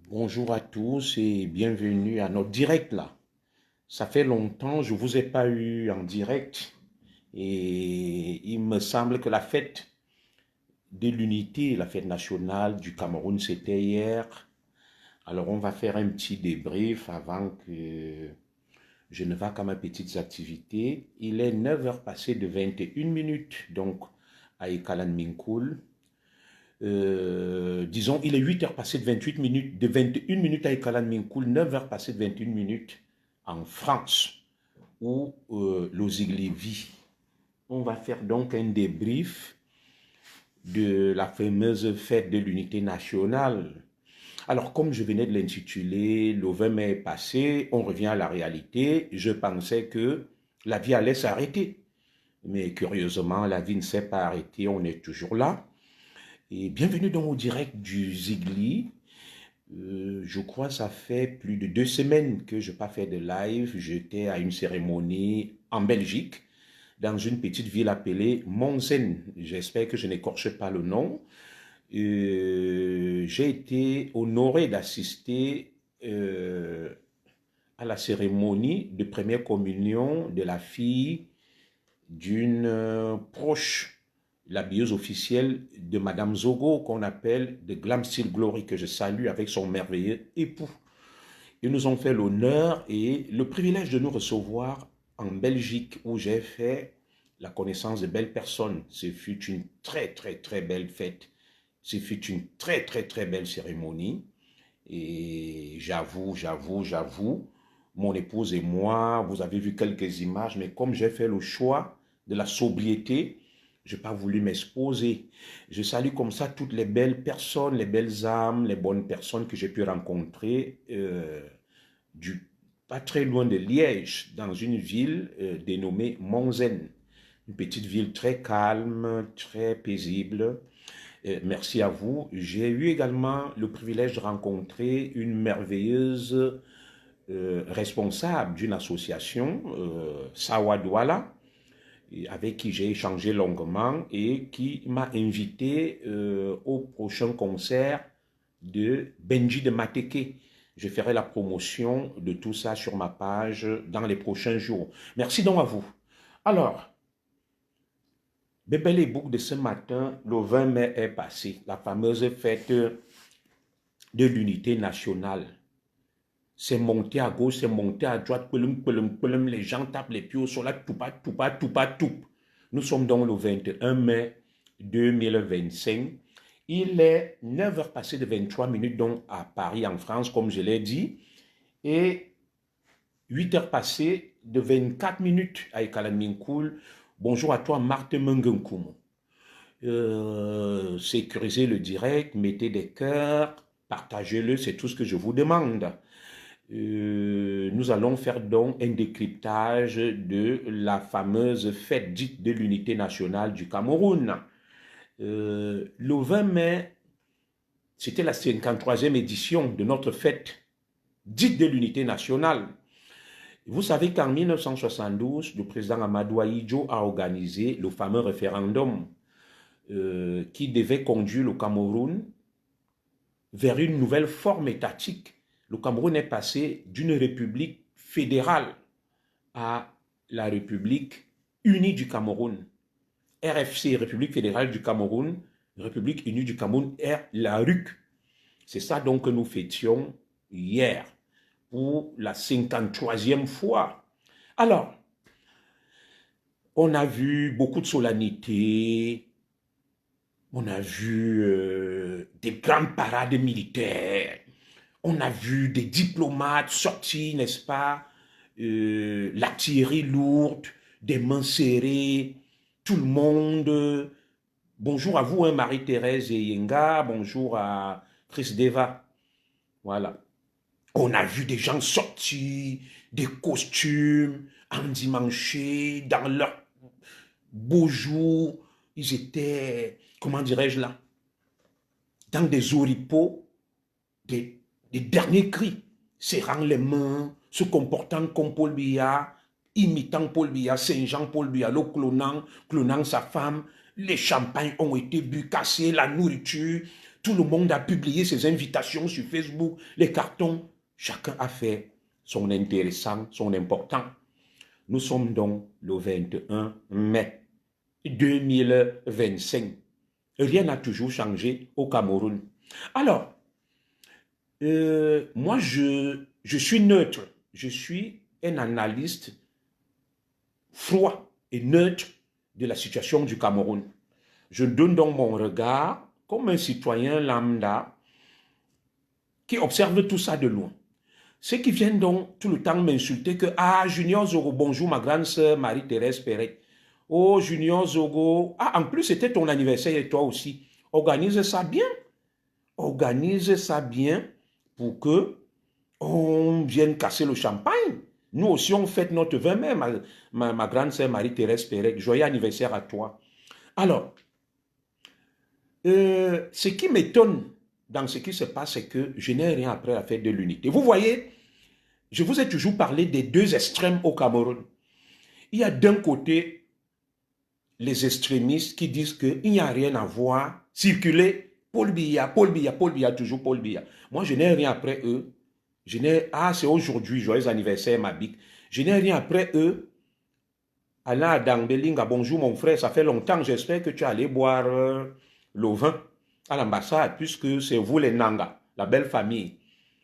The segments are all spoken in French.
Bonjour à tous et bienvenue à notre direct là. Ça fait longtemps, je ne vous ai pas eu en direct et il me semble que la fête de l'unité, la fête nationale du Cameroun, c'était hier. Alors on va faire un petit débrief avant que je ne va qu'à mes petites activités. Il est 9 heures passées de 21 minutes donc à Ekalan Minkoul. Disons, il est 8 heures passées de 28 minutes, de 21 minutes à Ekalan Minkoul, 9 heures passées de 21 minutes en France, où l'Ozigli vit. On va faire donc un débrief de la fameuse fête de l'unité nationale. Alors, comme je venais de l'intituler, le 20 mai est passé, on revient à la réalité. Je pensais que la vie allait s'arrêter. Mais curieusement, la vie ne s'est pas arrêtée, on est toujours là. Et bienvenue dans au direct du Zigli. Je crois que ça fait plus de 2 semaines que je n'ai pas fait de live. J'étais à une cérémonie en Belgique, dans une petite ville appelée Monzen. J'espère que je n'écorche pas le nom. J'ai été honoré d'assister à la cérémonie de première communion de la fille d'une proche, l'habilleuse officielle de Madame Zogo, qu'on appelle de Glam Steel Glory, que je salue avec son merveilleux époux. Ils nous ont fait l'honneur et le privilège de nous recevoir en Belgique, où j'ai fait la connaissance de belles personnes. Ce fut une très, très, très belle fête. Ce fut une très, très, très belle cérémonie. Et j'avoue, mon épouse et moi, vous avez vu quelques images, mais comme j'ai fait le choix de la sobriété, je n'ai pas voulu m'exposer. Je salue comme ça toutes les belles personnes, les belles âmes, les bonnes personnes que j'ai pu rencontrer pas très loin de Liège, dans une ville dénommée Monzen. Une petite ville très calme, très paisible. Merci à vous. J'ai eu également le privilège de rencontrer une merveilleuse responsable d'une association, Sawa Douala, avec qui j'ai échangé longuement et qui m'a invité au prochain concert de Benji de Mateke. Je ferai la promotion de tout ça sur ma page dans les prochains jours. Merci donc à vous. Alors, Bébé les boucles de ce matin, le 20 mai est passé, la fameuse fête de l'unité nationale. C'est monté à gauche, c'est monté à droite, les gens tapent les pieds au sol, tout. Nous sommes donc le 21 mai 2025. Il est 9 heures passées de 23 minutes donc à Paris, en France, comme je l'ai dit, et 8 heures passées de 24 minutes à Ekalaminkoul. Bonjour à toi, Marthe Mengenkoum. Sécurisez le direct, mettez des cœurs, partagez-le, c'est tout ce que je vous demande. Nous allons faire donc un décryptage de la fameuse fête dite de l'unité nationale du Cameroun. Le 20 mai, c'était la 53e édition de notre fête dite de l'unité nationale. Vous savez qu'en 1972, le président Amadou Ahidjo a organisé le fameux référendum qui devait conduire le Cameroun vers une nouvelle forme étatique. Le Cameroun est passé d'une république fédérale à la République unie du Cameroun. RFC, République fédérale du Cameroun, République unie du Cameroun, est la RUC. C'est ça donc que nous fêtions hier pour la 53e fois. Alors, on a vu beaucoup de solennité, on a vu des grandes parades militaires, on a vu des diplomates sortir, n'est-ce pas, l'artillerie lourde, des mains serrées, tout le monde. Bonjour à vous, hein, Marie-Thérèse et Yenga, bonjour à Chris Deva. Voilà. On a vu des gens sortir, des costumes, endimanchés, dans leur beaux jours. Ils étaient, comment dirais-je là, dans des oripeaux, des derniers cris, serrant les mains, se comportant comme Paul Biya, imitant Paul Biya, Saint-Jean Paul Biya, le clonant sa femme. Les champagnes ont été bu, cassés, la nourriture, Tout le monde a publié ses invitations sur Facebook, les cartons. Chacun a fait son intéressant, son important. Nous sommes donc le 21 mai 2025. Rien n'a toujours changé au Cameroun. Alors, moi, je suis neutre. Je suis un analyste froid et neutre de la situation du Cameroun. Je donne donc mon regard comme un citoyen lambda qui observe tout ça de loin. Ceux qui viennent donc tout le temps m'insulter que « Ah, Junior Zogo, bonjour ma grande sœur Marie-Thérèse Perret. Oh, Junior Zogo, ah, en plus c'était ton anniversaire et toi aussi. Organise ça bien. Organise ça bien pour que on vienne casser le champagne. Nous aussi, on fête notre 20 mai, ma grande sœur Marie-Thérèse Perret. Joyeux anniversaire à toi. » Alors, ce qui m'étonne dans ce qui se passe, c'est que je n'ai rien après la fête de l'unité. Vous voyez, je vous ai toujours parlé des deux extrêmes au Cameroun. Il y a d'un côté les extrémistes qui disent qu'il n'y a rien à voir, circuler, Paul Biya, toujours Paul Biya. Moi, je n'ai rien après eux. C'est aujourd'hui, joyeux anniversaire, ma bique. Je n'ai rien après eux. Alain Dangbelinga, bonjour mon frère, ça fait longtemps, j'espère que tu es allé boire le vin à l'ambassade, puisque c'est vous les Nanga, la belle famille.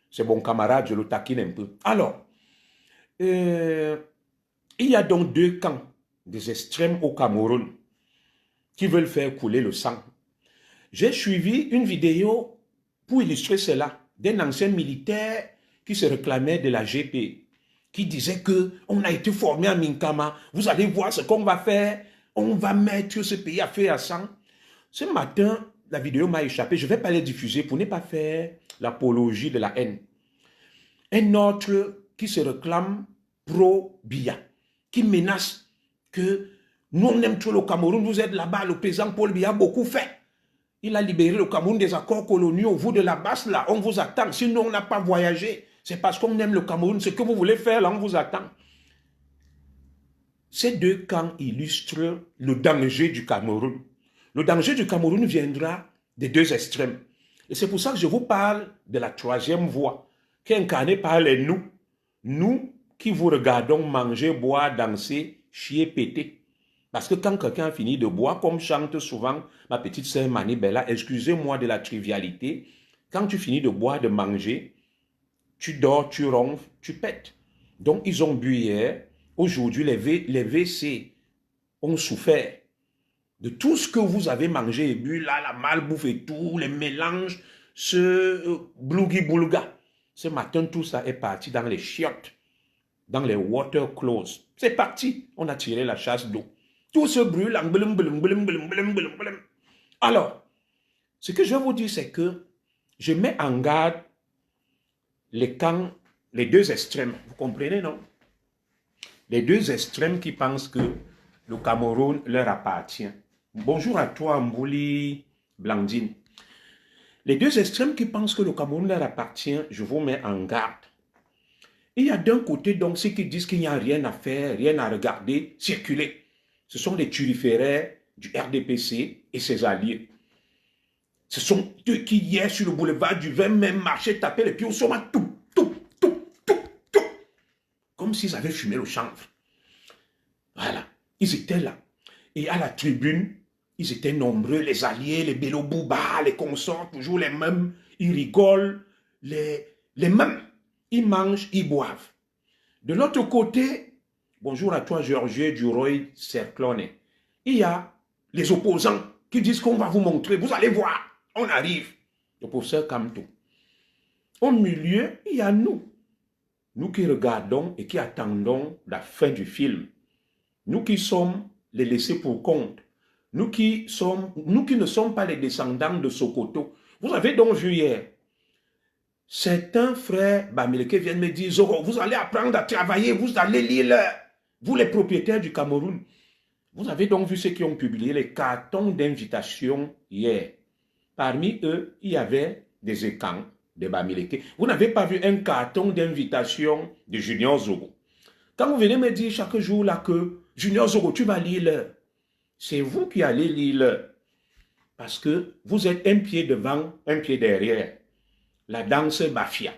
C'est bon camarade, je le taquine un peu. Alors, il y a donc deux camps des extrêmes au Cameroun qui veulent faire couler le sang. J'ai suivi une vidéo pour illustrer cela d'un ancien militaire qui se réclamait de la GP, qui disait que on a été formé à Minkama, vous allez voir ce qu'on va faire, on va mettre ce pays à feu et à sang. Ce matin, la vidéo m'a échappé, je ne vais pas la diffuser pour ne pas faire l'apologie de la haine. Un autre qui se réclame pro-Biya, qui menace que nous on aime trop le Cameroun, vous êtes là-bas, le président Paul Biya a beaucoup fait. Il a libéré le Cameroun des accords coloniaux, vous de la basse là, on vous attend, sinon on n'a pas voyagé. C'est parce qu'on aime le Cameroun, ce que vous voulez faire là, on vous attend. Ces deux camps illustrent le danger du Cameroun. Le danger du Cameroun viendra des deux extrêmes. Et c'est pour ça que je vous parle de la troisième voie, qui est incarnée par les nous. Nous qui vous regardons manger, boire, danser, chier, péter. Parce que quand quelqu'un a fini de boire, comme chante souvent ma petite sœur Mani Bella, excusez-moi de la trivialité, quand tu finis de boire, de manger, tu dors, tu ronfles, tu pètes. Donc ils ont bu hier. Aujourd'hui, les WC ont souffert de tout ce que vous avez mangé et bu, là, la malbouffe et tout, les mélanges, ce blougi-boulga. Ce matin, tout ça est parti dans les chiottes, dans les water close. C'est parti, on a tiré la chasse d'eau. Tout se brûle en blum, blum, blum, blum, blum, blum, blum. Alors, ce que je vais vous dire, c'est que je mets en garde les camps, les deux extrêmes. Vous comprenez, non? Les deux extrêmes qui pensent que le Cameroun leur appartient. Bonjour à toi, Mbouli Blandine. Les deux extrêmes qui pensent que le Cameroun leur appartient, je vous mets en garde. Il y a d'un côté donc ceux qui disent qu'il n'y a rien à faire, rien à regarder, circuler. Ce sont les turiféraires du RDPC et ses alliés. Ce sont eux qui hier sur le boulevard du 20 mai marchaient, tapaient les pieds au sol, tout. Comme s'ils avaient fumé le chanvre. Voilà, ils étaient là. Et à la tribune, ils étaient nombreux, les alliés, les Bello Bouba, les consorts, toujours les mêmes. Ils rigolent, les mêmes. Ils mangent, ils boivent. De l'autre côté, bonjour à toi, Georges Duroy Cerclone. Il y a les opposants qui disent qu'on va vous montrer. Vous allez voir, on arrive. Le professeur Kamto. Au milieu, il y a nous. Nous qui regardons et qui attendons la fin du film. Nous qui sommes les laissés pour compte. Nous qui ne sommes pas les descendants de Sokoto. Vous avez donc vu hier, certains frères Bamileke viennent me dire, Zoro, vous allez apprendre à travailler, vous allez lire, vous les propriétaires du Cameroun. Vous avez donc vu ceux qui ont publié les cartons d'invitation hier. Parmi eux, il y avait des écans de Bamileke. Vous n'avez pas vu un carton d'invitation de Junior Zogo. Quand vous venez me dire chaque jour là que Junior Zogo, tu vas lire l'heure, c'est vous qui allez lire l'heure. Parce que vous êtes un pied devant, un pied derrière. La danse mafia.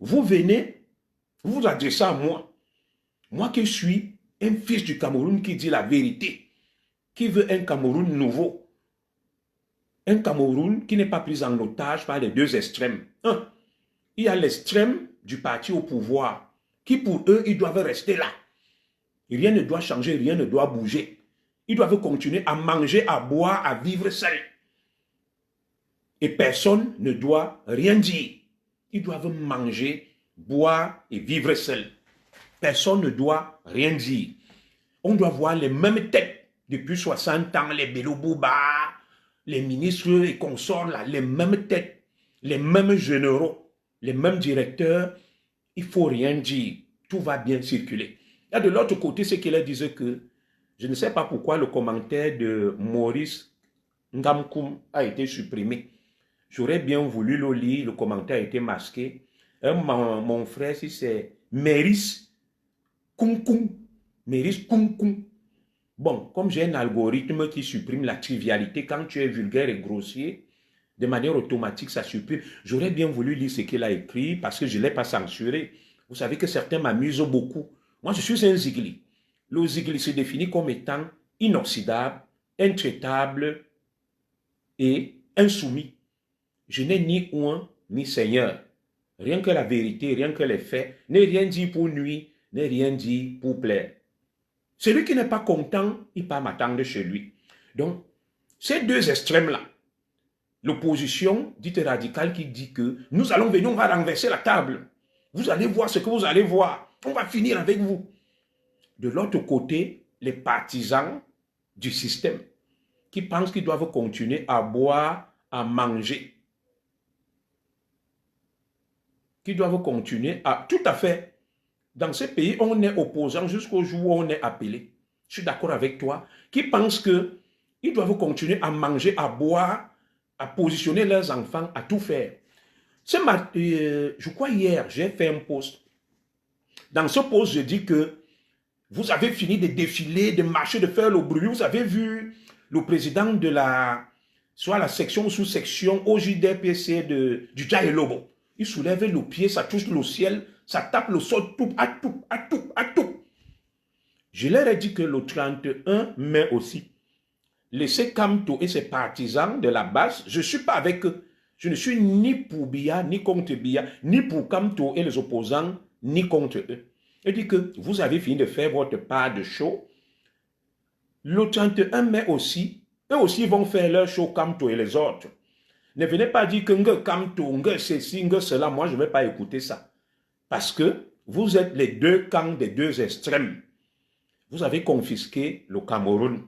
Vous venez, vous vous adressez à moi. Moi qui suis un fils du Cameroun qui dit la vérité, qui veut un Cameroun nouveau. Un Cameroun qui n'est pas pris en otage par les deux extrêmes. Un, il y a l'extrême du parti au pouvoir, qui pour eux, ils doivent rester là. Rien ne doit changer, rien ne doit bouger. Ils doivent continuer à manger, à boire, à vivre seuls. Et personne ne doit rien dire. Ils doivent manger, boire et vivre seuls. Personne ne doit rien dire. On doit voir les mêmes têtes depuis 60 ans, les Bello Bouba, les ministres et consorts, là, les mêmes têtes, les mêmes généraux, les mêmes directeurs. Il ne faut rien dire. Tout va bien circuler. Et de l'autre côté, c'est qu'ils disent que, je ne sais pas pourquoi le commentaire de Maurice Ngamkoum a été supprimé. J'aurais bien voulu le lire, le commentaire a été masqué. Mon frère, si c'est Méris Koum. Méris Koum. Bon, comme j'ai un algorithme qui supprime la trivialité, quand tu es vulgaire et grossier, de manière automatique, ça supprime. J'aurais bien voulu lire ce qu'il a écrit parce que je ne l'ai pas censuré. Vous savez que certains m'amusent beaucoup. Moi, je suis un zigli. Le zigli se définit comme étant inoxydable, intraitable et insoumis. Je n'ai ni un ni seigneur. Rien que la vérité, rien que les faits, n'est rien dit pour nuire, n'est rien dit pour plaire. Celui qui n'est pas content, il part m'attendre chez lui. Donc, ces deux extrêmes-là, l'opposition dite radicale qui dit que nous allons venir, on va renverser la table. Vous allez voir ce que vous allez voir. On va finir avec vous. De l'autre côté, les partisans du système qui pensent qu'ils doivent continuer à boire, à manger. Qui doivent continuer à... Tout à fait. Dans ce pays, on est opposant jusqu'au jour où on est appelé. Je suis d'accord avec toi. Qui pensent qu'ils doivent continuer à manger, à boire, à positionner leurs enfants, à tout faire. Je crois hier, j'ai fait un post. Dans ce post, je dis que vous avez fini de défiler, de marcher, de faire le bruit. Vous avez vu le président de soit la section ou sous-section OJDPC du Djaïlobo. Il soulève le pied, ça touche le ciel, ça tape le sol, tout. Je leur ai dit que le 31 mai aussi, laissez Kamto et ses partisans de la base, je ne suis pas avec eux. Je ne suis ni pour Biya, ni contre Biya, ni pour Kamto et les opposants, ni contre eux. Il dit que vous avez fini de faire votre part de show. Le 31 mai aussi, eux aussi vont faire leur show Kamto et les autres. Ne venez pas dire que Kamto, ceci, cela, moi je ne vais pas écouter ça. Parce que vous êtes les deux camps des deux extrêmes. Vous avez confisqué le Cameroun.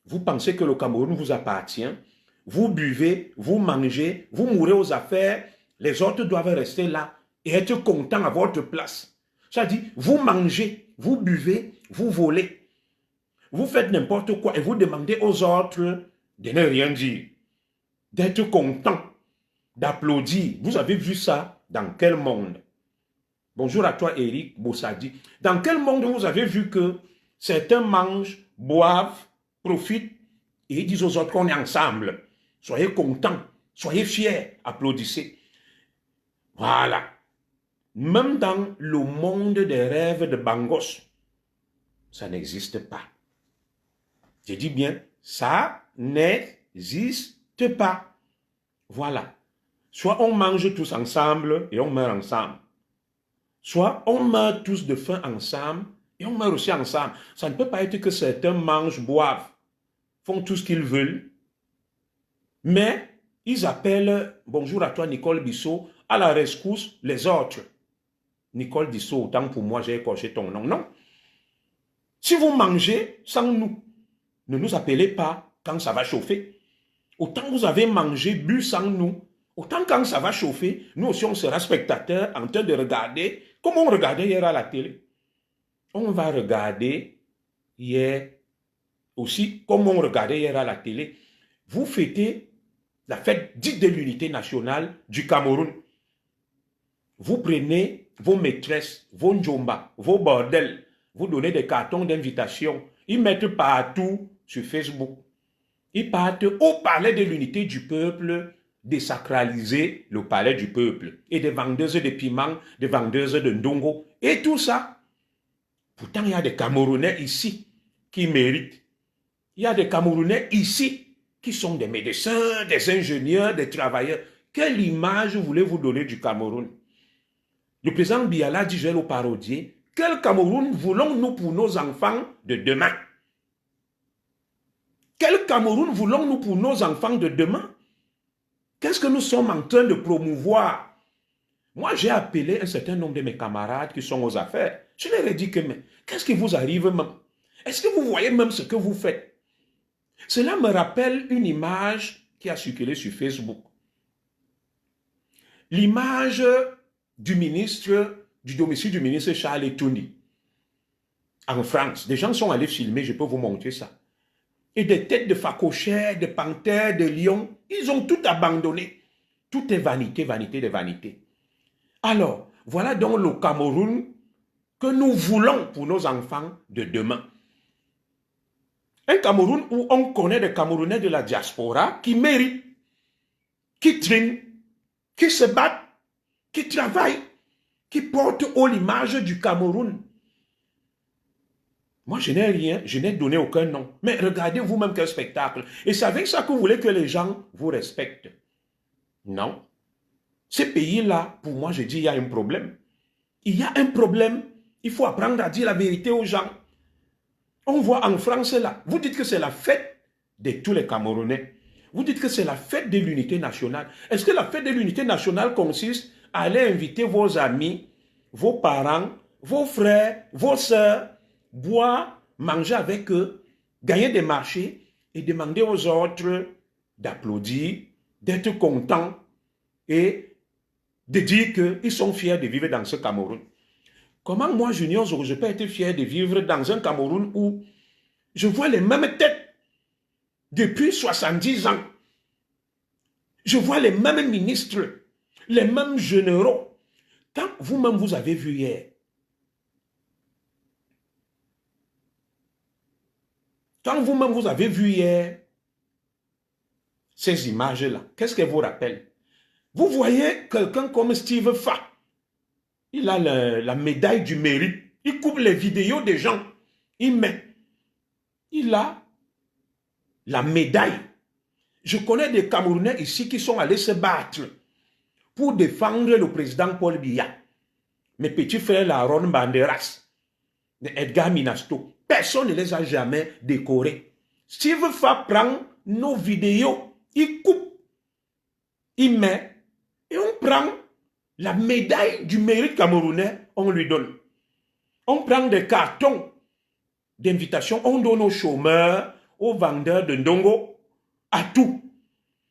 Vous pensez que le Cameroun vous appartient. Vous buvez, vous mangez, vous mourrez aux affaires. Les autres doivent rester là et être contents à votre place. Ça dit, vous mangez, vous buvez, vous volez. Vous faites n'importe quoi et vous demandez aux autres de ne rien dire. D'être contents, d'applaudir. Vous avez vu ça dans quel monde? Bonjour à toi, Eric Boussadi. Dans quel monde vous avez vu que certains mangent, boivent, profitent et disent aux autres qu'on est ensemble? Soyez contents, soyez fiers, applaudissez. Voilà. Même dans le monde des rêves de Bangos, ça n'existe pas. Je dis bien, ça n'existe pas. Voilà. Soit on mange tous ensemble et on meurt ensemble. Soit on meurt tous de faim ensemble et on meurt aussi ensemble. Ça ne peut pas être que certains mangent, boivent, font tout ce qu'ils veulent, mais ils appellent, bonjour à toi Nicole Bissot, à la rescousse les autres. Nicole Bissot, autant pour moi j'ai écorché ton nom. Non. Si vous mangez sans nous, ne nous appelez pas quand ça va chauffer. Autant vous avez mangé, bu sans nous, autant quand ça va chauffer, nous aussi on sera spectateurs en train de regarder, comme on regardait hier à la télé. On va regarder hier aussi, comme on regardait hier à la télé. Vous fêtez la fête dite de l'unité nationale du Cameroun. Vous prenez vos maîtresses, vos njomba, vos bordels, vous donnez des cartons d'invitation. Ils mettent partout sur Facebook. Ils partent au palais de l'unité du peuple, désacraliser le palais du peuple. Et des vendeuses de piments, des vendeuses de ndongo, et tout ça. Pourtant, il y a des Camerounais ici qui méritent. Il y a des Camerounais ici qui sont des médecins, des ingénieurs, des travailleurs. Quelle image voulez-vous donner du Cameroun? Le président Biala dit, je vais le parodier. Quel Cameroun voulons-nous pour nos enfants de demain? Quel Cameroun voulons-nous pour nos enfants de demain? Qu'est-ce que nous sommes en train de promouvoir? Moi, j'ai appelé un certain nombre de mes camarades qui sont aux affaires. Je leur ai dit que, mais qu'est-ce qui vous arrive même? Est-ce que vous voyez même ce que vous faites? Cela me rappelle une image qui a circulé sur Facebook. L'image du ministre, du domicile du ministre Charles Etouni, en France. Des gens sont allés filmer, je peux vous montrer ça. Et des têtes de phacochères, de panthères, de lions, ils ont tout abandonné. Tout est vanité, vanité de vanité. Alors, voilà donc le Cameroun que nous voulons pour nos enfants de demain. Un Cameroun où on connaît des Camerounais de la diaspora qui méritent, qui trinent, qui se battent, qui travaillent, qui portent haut l'image du Cameroun. Moi, je n'ai rien, je n'ai donné aucun nom. Mais regardez vous-même quel spectacle. Et c'est avec ça que vous voulez que les gens vous respectent. Non. Ces pays-là, pour moi, je dis, il y a un problème. Il y a un problème. Il faut apprendre à dire la vérité aux gens. On voit en France, là, vous dites que c'est la fête de tous les Camerounais. Vous dites que c'est la fête de l'unité nationale. Est-ce que la fête de l'unité nationale consiste à aller inviter vos amis, vos parents, vos frères, vos sœurs, boire, manger avec eux, gagner des marchés et demander aux autres d'applaudir, d'être contents et de dire qu'ils sont fiers de vivre dans ce Cameroun? Comment moi, Junior Zoro, je peux être fier de vivre dans un Cameroun où je vois les mêmes têtes depuis 70 ans. Je vois les mêmes ministres, les mêmes généraux. Quand vous-même vous avez vu hier, quand vous-même vous avez vu hier ces images-là, qu'est-ce qu'elles vous rappellent? Vous voyez quelqu'un comme Steve Fa. Il a la médaille du mérite. Il coupe les vidéos des gens. Il met. Il a la médaille. Je connais des Camerounais ici qui sont allés se battre pour défendre le président Paul Biya. Mes petits frères Laron Banderas, Edgar Minasto. Personne ne les a jamais décorés. Steve Fa prend nos vidéos, il coupe, il met, et on prend la médaille du mérite camerounais, on lui donne. On prend des cartons d'invitation, on donne aux chômeurs, aux vendeurs de ndongo, à tout.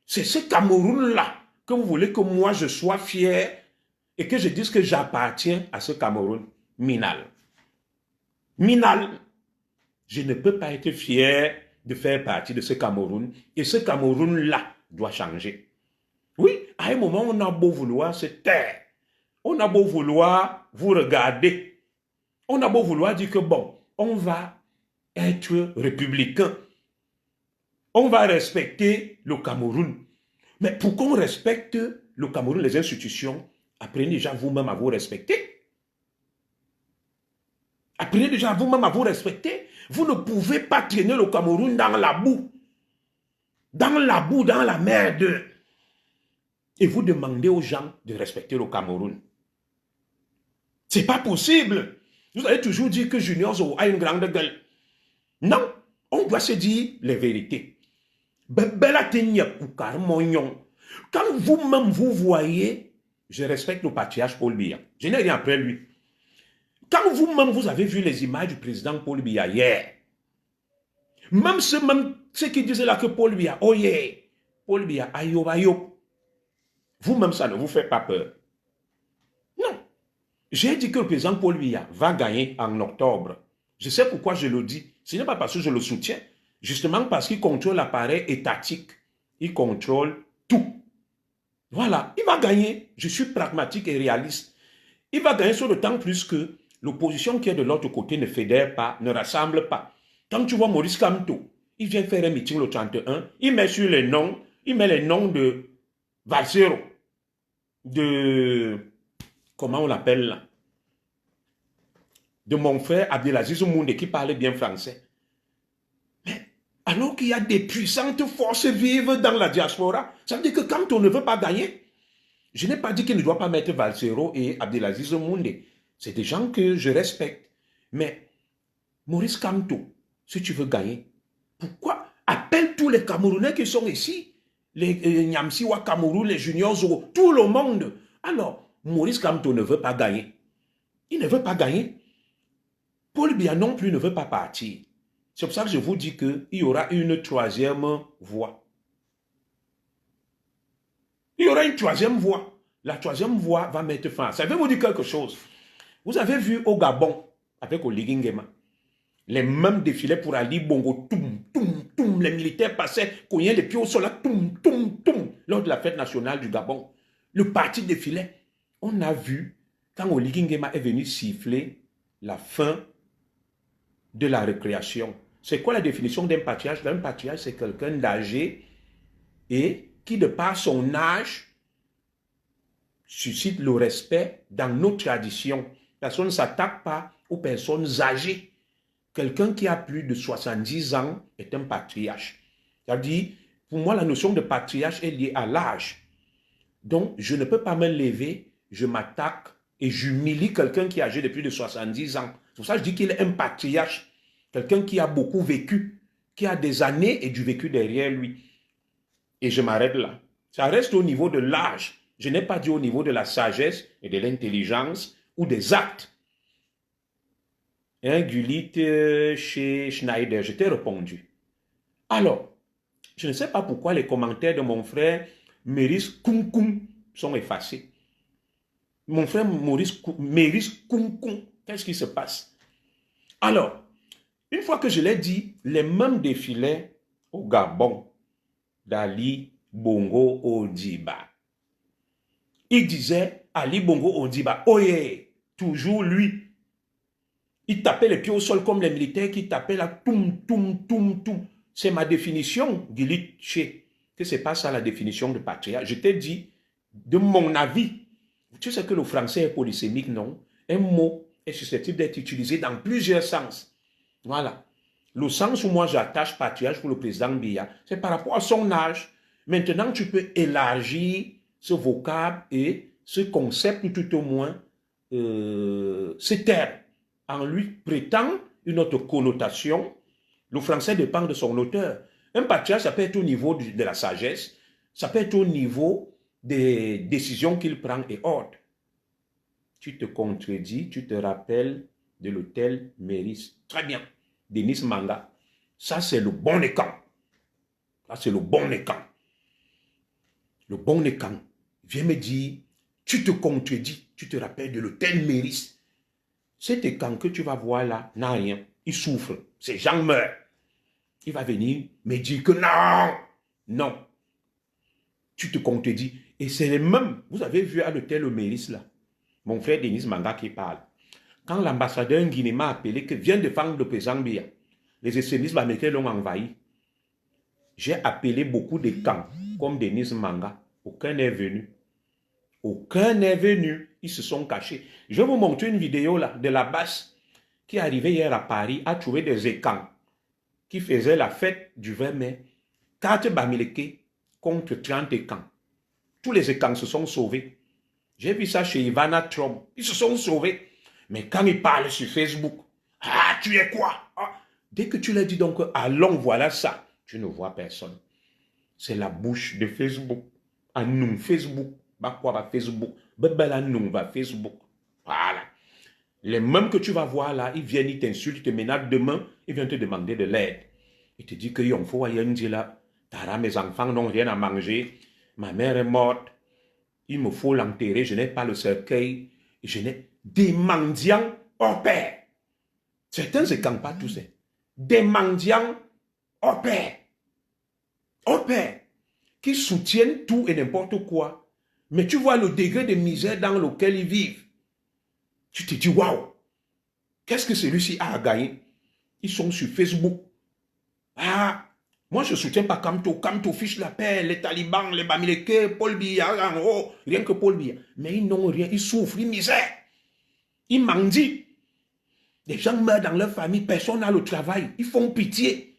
C'est ce Cameroun-là que vous voulez que moi je sois fier et que je dise que j'appartiens à ce Cameroun. Minal. Minal. Je ne peux pas être fier de faire partie de ce Cameroun et ce Cameroun-là doit changer. Oui, à un moment, on a beau vouloir se taire. On a beau vouloir vous regarder. On a beau vouloir dire que bon, on va être républicain. On va respecter le Cameroun. Mais pour qu'on respecte le Cameroun, les institutions, apprenez déjà vous-même à vous respecter. Apprenez déjà vous-même à vous respecter. Vous ne pouvez pas traîner le Cameroun dans la boue. Dans la boue, dans la merde. Et vous demandez aux gens de respecter le Cameroun. C'est pas possible. Vous allez toujours dire que Junior Zoro a une grande gueule. Non, on doit se dire les vérités. Quand vous-même vous voyez, je respecte le patriarche Paul Biya. Je n'ai rien après lui. Quand vous-même vous avez vu les images du président Paul Biya hier, même ceux qui disaient là que Paul Biya, oh yeah, Paul Biya, ayo, ayo. Vous-même, ça ne vous fait pas peur. Non. J'ai dit que le président Paul Biya va gagner en octobre. Je sais pourquoi je le dis. Ce n'est pas parce que je le soutiens. Justement parce qu'il contrôle l'appareil étatique. Il contrôle tout. Voilà. Il va gagner. Je suis pragmatique et réaliste. Il va gagner sur le temps plus que l'opposition qui est de l'autre côté ne fédère pas, ne rassemble pas. Quand tu vois Maurice Kamto, Il vient faire un meeting le 31, il met sur les noms, il met les noms de Valsero, de, comment on l'appelle là, de mon frère Abdelaziz Moundé qui parlait bien français. Mais alors qu'il y a des puissantes forces vives dans la diaspora, ça veut dire que quand on ne veut pas gagner, je n'ai pas dit qu'il ne doit pas mettre Valsero et Abdelaziz Moundé. C'est des gens que je respecte. Mais Maurice Kamto, si tu veux gagner, pourquoi appelle tous les Camerounais qui sont ici, les Nyamsiwa Cameroun, les Juniors Zoro, tout le monde. Alors, Maurice Kamto ne veut pas gagner. Il ne veut pas gagner. Paul Biya non plus ne veut pas partir. C'est pour ça que je vous dis qu'il y aura une troisième voie. Il y aura une troisième voie. La troisième voie va mettre fin. Ça veut vous dire quelque chose. Vous avez vu au Gabon, avec Oligui Nguema, les mêmes défilaient pour Ali Bongo, toum, toum, toum. Les militaires passaient, cognaient les pieds au sol, là, toum, toum, toum, lors de la fête nationale du Gabon. Le parti défilait. On a vu, quand Oligui Nguema est venu siffler la fin de la récréation. C'est quoi la définition d'un patriarche? Un patriarche, c'est quelqu'un d'âgé et qui, de par son âge, suscite le respect dans nos traditions. Personne ne s'attaque pas aux personnes âgées. Quelqu'un qui a plus de 70 ans est un patriarche. C'est-à-dire, pour moi, la notion de patriarche est liée à l'âge. Donc, je ne peux pas me lever, je m'attaque et j'humilie quelqu'un qui est âgé de plus de 70 ans. C'est pour ça que je dis qu'il est un patriarche. Quelqu'un qui a beaucoup vécu, qui a des années et du vécu derrière lui. Et je m'arrête là. Ça reste au niveau de l'âge. Je n'ai pas dit au niveau de la sagesse et de l'intelligence ou des actes. Gulit chez Schneider, je t'ai répondu. Alors, je ne sais pas pourquoi les commentaires de mon frère Maurice Koum sont effacés. Mon frère Maurice Koum, qu'est-ce qui se passe? Alors, une fois que je l'ai dit, les mêmes défilaient au Gabon d'Ali Bongo Ondimba. Il disait Ali Bongo Ondimba, oyez, toujours lui. Il tapait les pieds au sol comme les militaires qui tapaient la toum, toum, toum, toum. C'est ma définition, Gilit Che, que c'est pas ça la définition de patriarche. Je t'ai dit, de mon avis, tu sais que le français est polysémique, non? Un mot est susceptible d'être utilisé dans plusieurs sens. Voilà. Le sens où moi j'attache patriarche pour le président Biya, c'est par rapport à son âge. Maintenant, tu peux élargir ce vocable et ce concept, tout au moins, ce terme, en lui prêtant une autre connotation. Le français dépend de son auteur. Un patriarche, ça peut être au niveau de la sagesse, ça peut être au niveau des décisions qu'il prend et autres. Tu te contredis, tu te rappelles de l'hôtel Méris. Très bien. Denis Manga. Ça, c'est le bon écan. Ça, c'est le bon écan. Le bon écan. Viens me dire, tu te contredis, tu te rappelles de l'hôtel Méris. Cet écan que tu vas voir là n'a rien. Il souffre. Ces gens meurent. Il va venir me dire que non. Non. Tu te contredis. Et c'est les mêmes. Vous avez vu à l'hôtel Méris là. Mon frère Denis Manga qui parle. Quand l'ambassadeur guinéen m'a appelé que vient défendre le président Biya, les extrémistes américains l'ont envahi. J'ai appelé beaucoup de camps, comme Denis Manga. Aucun n'est venu. Aucun n'est venu. Ils se sont cachés. Je vais vous montrer une vidéo là, de la basse qui est arrivée hier à Paris, a trouvé des écans qui faisaient la fête du 20 mai. 4 Bamileke contre 30 écans. Tous les écans se sont sauvés. J'ai vu ça chez Ivana Trump. Ils se sont sauvés. Mais quand ils parlent sur Facebook, ah, tu es quoi? Ah. Dès que tu leur dis donc, allons, voilà ça, tu ne vois personne. C'est la bouche de Facebook. À nous, Facebook. Bah quoi, va Facebook. Bah nous, va Facebook. Voilà. Les mêmes que tu vas voir là, ils viennent, ils t'insultent, ils te menacent demain, ils viennent te demander de l'aide. Ils te disent que yon faut rien dire là. Tara, mes enfants n'ont rien à manger. Ma mère est morte. Il me faut l'enterrer. Je n'ai pas le cercueil. Je n'ai des mendiants au père. Certains se campent pas tous. Des mendiants au père. Au père. Qui soutiennent tout et n'importe quoi. Mais tu vois le degré de misère dans lequel ils vivent. Tu te dis, waouh, qu'est-ce que celui-ci a à gagner? Ils sont sur Facebook. Ah, Moi, je ne soutiens pas Kamto. Kamto fiche la paix, les talibans, les Bamileke, Paul Biya, en haut, rien que Paul Biya. Mais ils n'ont rien, ils souffrent, ils misèrent. Ils mendient. Les gens meurent dans leur famille, personne n'a le travail. Ils font pitié.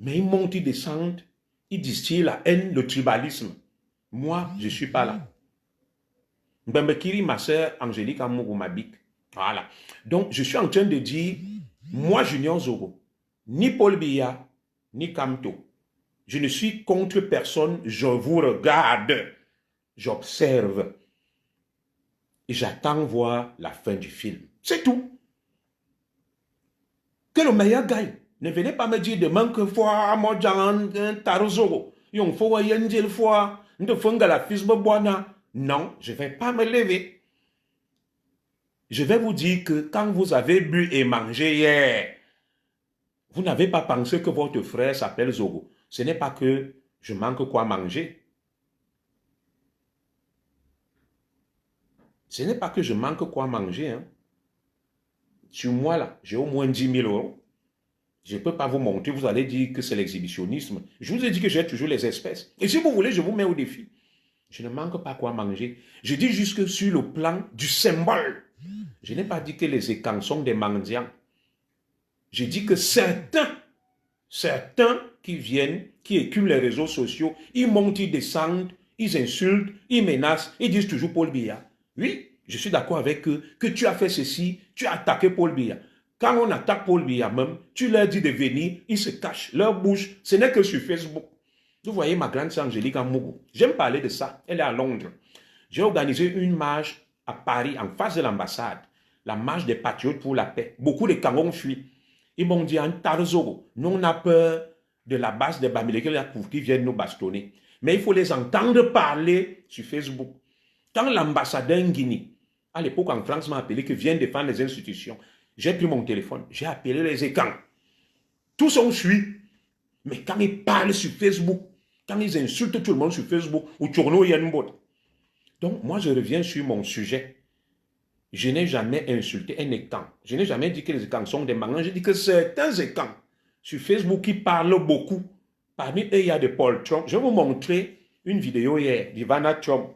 Mais ils montent, ils descendent, ils distillent la haine, le tribalisme. Moi, je ne suis pas là. Mbembekiri, ma soeur Angélique Amourou Mabik. Voilà. Donc, je suis en train de dire, moi, Junior Zoro, ni Paul Biya, ni Kamto. Je ne suis contre personne, je vous regarde, j'observe. Et j'attends voir la fin du film. C'est tout. Que le meilleur gagne. Ne venez pas me dire demain que foi, moi, j'en tarozoro. Yon faut yendil foi, ne fonga la fils boana. Non, je ne vais pas me lever. Je vais vous dire que quand vous avez bu et mangé hier, vous n'avez pas pensé que votre frère s'appelle Zogo. Ce n'est pas que je manque quoi manger. Ce n'est pas que je manque quoi manger. Hein. Sur moi, là, j'ai au moins 10 000 euros. Je ne peux pas vous montrer, vous allez dire que c'est l'exhibitionnisme. Je vous ai dit que j'ai toujours les espèces. Et si vous voulez, je vous mets au défi. Je ne manque pas quoi manger. Je dis juste que sur le plan du symbole, je n'ai pas dit que les écans sont des mendiants. Je dis que certains qui viennent, qui écument les réseaux sociaux, ils montent, ils descendent, ils insultent, ils menacent, ils disent toujours Paul Biya. Oui, je suis d'accord avec eux, que tu as fait ceci, tu as attaqué Paul Biya. Quand on attaque Paul Biya même, tu leur dis de venir, ils se cachent, leur bouche, ce n'est que sur Facebook. Vous voyez ma grande sœur Angélique Amourou. J'aime parler de ça, elle est à Londres. J'ai organisé une marche à Paris, en face de l'ambassade, la marche des patriotes pour la paix. Beaucoup de Cangons fuient. Ils m'ont dit en Tarzoro, nous on a peur de la base des Bamileke qui viennent nous bastonner. Mais il faut les entendre parler sur Facebook. Quand l'ambassadeur Nguini, à l'époque en France, m'a appelé, qui vient défendre les institutions, j'ai pris mon téléphone, j'ai appelé les écans. Tous ont fui. Mais quand ils parlent sur Facebook, quand ils insultent tout le monde sur Facebook, ou Tourno Yenbot. Donc, moi, je reviens sur mon sujet. Je n'ai jamais insulté un écan. Je n'ai jamais dit que les écans sont des manants. Je dis que certains écans sur Facebook qui parlent beaucoup. Parmi eux, il y a de Paul Trump. Je vais vous montrer une vidéo hier d'Ivana Trump.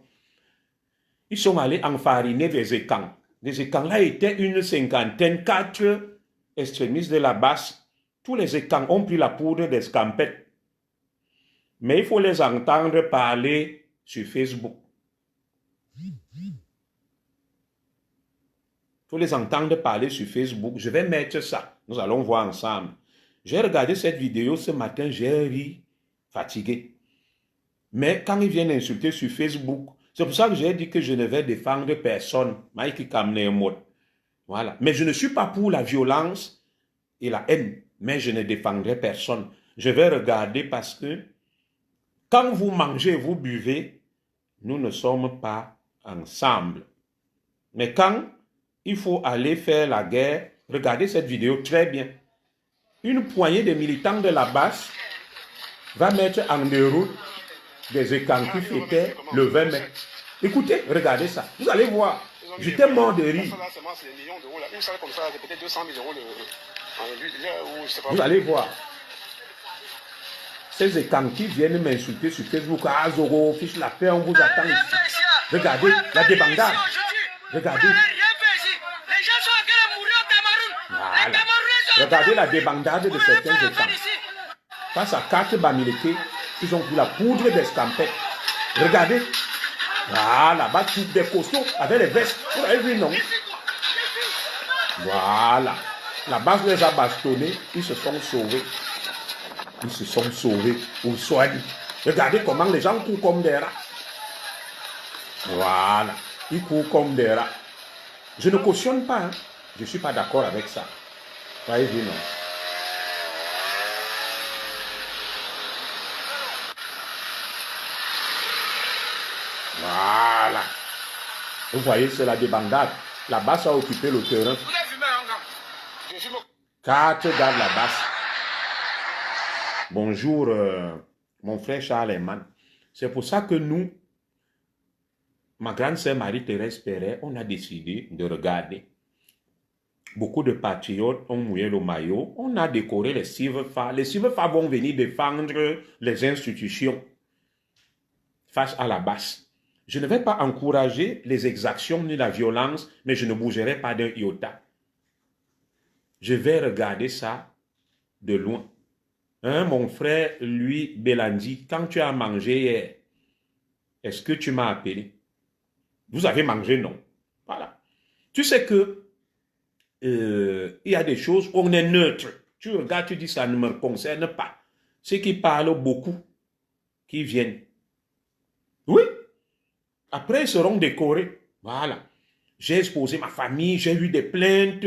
Ils sont allés enfariner des écans. Les écans-là étaient une cinquantaine, 4 extrémistes de la basse. Tous les écans ont pris la poudre des scampettes. Mais il faut les entendre parler sur Facebook. Il faut les entendre parler sur Facebook. Je vais mettre ça. Nous allons voir ensemble. J'ai regardé cette vidéo ce matin, j'ai ri, fatigué. Mais quand ils viennent insulter sur Facebook, c'est pour ça que j'ai dit que je ne vais défendre personne. Voilà. Mais je ne suis pas pour la violence et la haine. Mais je ne défendrai personne. Je vais regarder parce que quand vous mangez et vous buvez, nous ne sommes pas ensemble. Mais quand il faut aller faire la guerre, regardez cette vidéo très bien. Une poignée de militants de la base va mettre en déroute des écans qui fêtaient le 20 mai. Écoutez, regardez ça. Vous allez voir. J'étais mort de rire. Vous allez voir. Ces écans qui viennent m'insulter sur Facebook. Ah, Zoro, fiche la paix, on vous attend ici. Regardez la débandade. Regardez. Voilà. Regardez la débandade de certains écans. Face à 4 Bamileke, ils ont pris la poudre des scampettes. Regardez. Voilà, là-bas, des costauds avec les vestes. Vous avez vu, non? Voilà. La base les a bastonnés, ils se sont sauvés. Ils se sont sauvés ou soignés. Regardez comment les gens courent comme des rats. Voilà. Ils courent comme des rats. Je ne cautionne pas. Hein. Je ne suis pas d'accord avec ça. Vous voyez, non? Voilà. Vous voyez, c'est la débandade. La basse a occupé le terrain. 4 gars de la basse. Bonjour, mon frère Charles Eman. C'est pour ça que nous, ma grande sœur Marie-Thérèse Perret, on a décidé de regarder. beaucoup de patriotes ont mouillé le maillot. On a décoré les CIVFA. Les CIVFA vont venir défendre les institutions face à la basse. Je ne vais pas encourager les exactions ni la violence, mais je ne bougerai pas d'un iota. Je vais regarder ça de loin. Hein, mon frère, lui, Belandi, quand tu as mangé hier, est-ce que tu m'as appelé? Vous avez mangé, non? Voilà. Tu sais que il y a des choses où on est neutre. Tu regardes, tu dis ça ne me concerne pas. Ceux qui parlent beaucoup, qui viennent. Oui. Après, ils seront décorés. Voilà. J'ai exposé ma famille, j'ai eu des plaintes.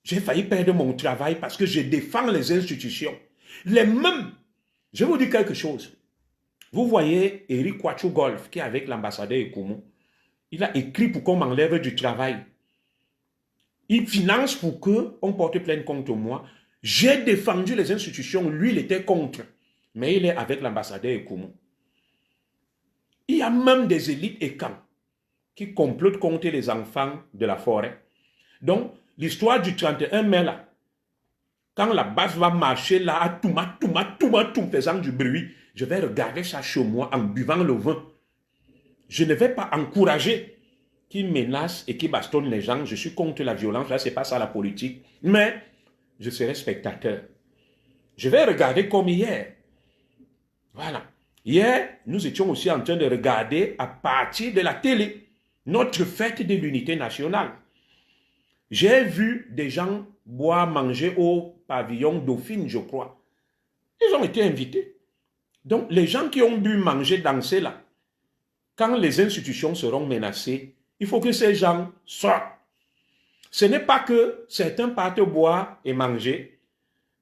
J'ai failli perdre mon travail parce que je défends les institutions. Les mêmes. Je vais vous dire quelque chose. Vous voyez Eric Kwachu Golf, qui est avec l'ambassadeur Ekoumou. Il a écrit pour qu'on m'enlève du travail. Il finance pour qu'on porte plainte contre moi. J'ai défendu les institutions. Lui, il était contre. Mais il est avec l'ambassadeur Ekoumou. Il y a même des élites et camps qui complotent contre les enfants de la forêt. Donc, l'histoire du 31 mai, là, quand la base va marcher là, à tout, faisant du bruit, je vais regarder ça chez moi en buvant le vin. Je ne vais pas encourager qui menacent et qui bastonnent les gens. Je suis contre la violence, là, c'est pas ça la politique. Mais je serai spectateur. Je vais regarder comme hier. Voilà. Hier, nous étions aussi en train de regarder à partir de la télé notre fête de l'unité nationale. J'ai vu des gens boire, manger au pavillon Dauphine, je crois. Ils ont été invités. Donc, les gens qui ont bu, manger, danser là, quand les institutions seront menacées, il faut que ces gens sortent. Ce n'est pas que certains partent boire et manger.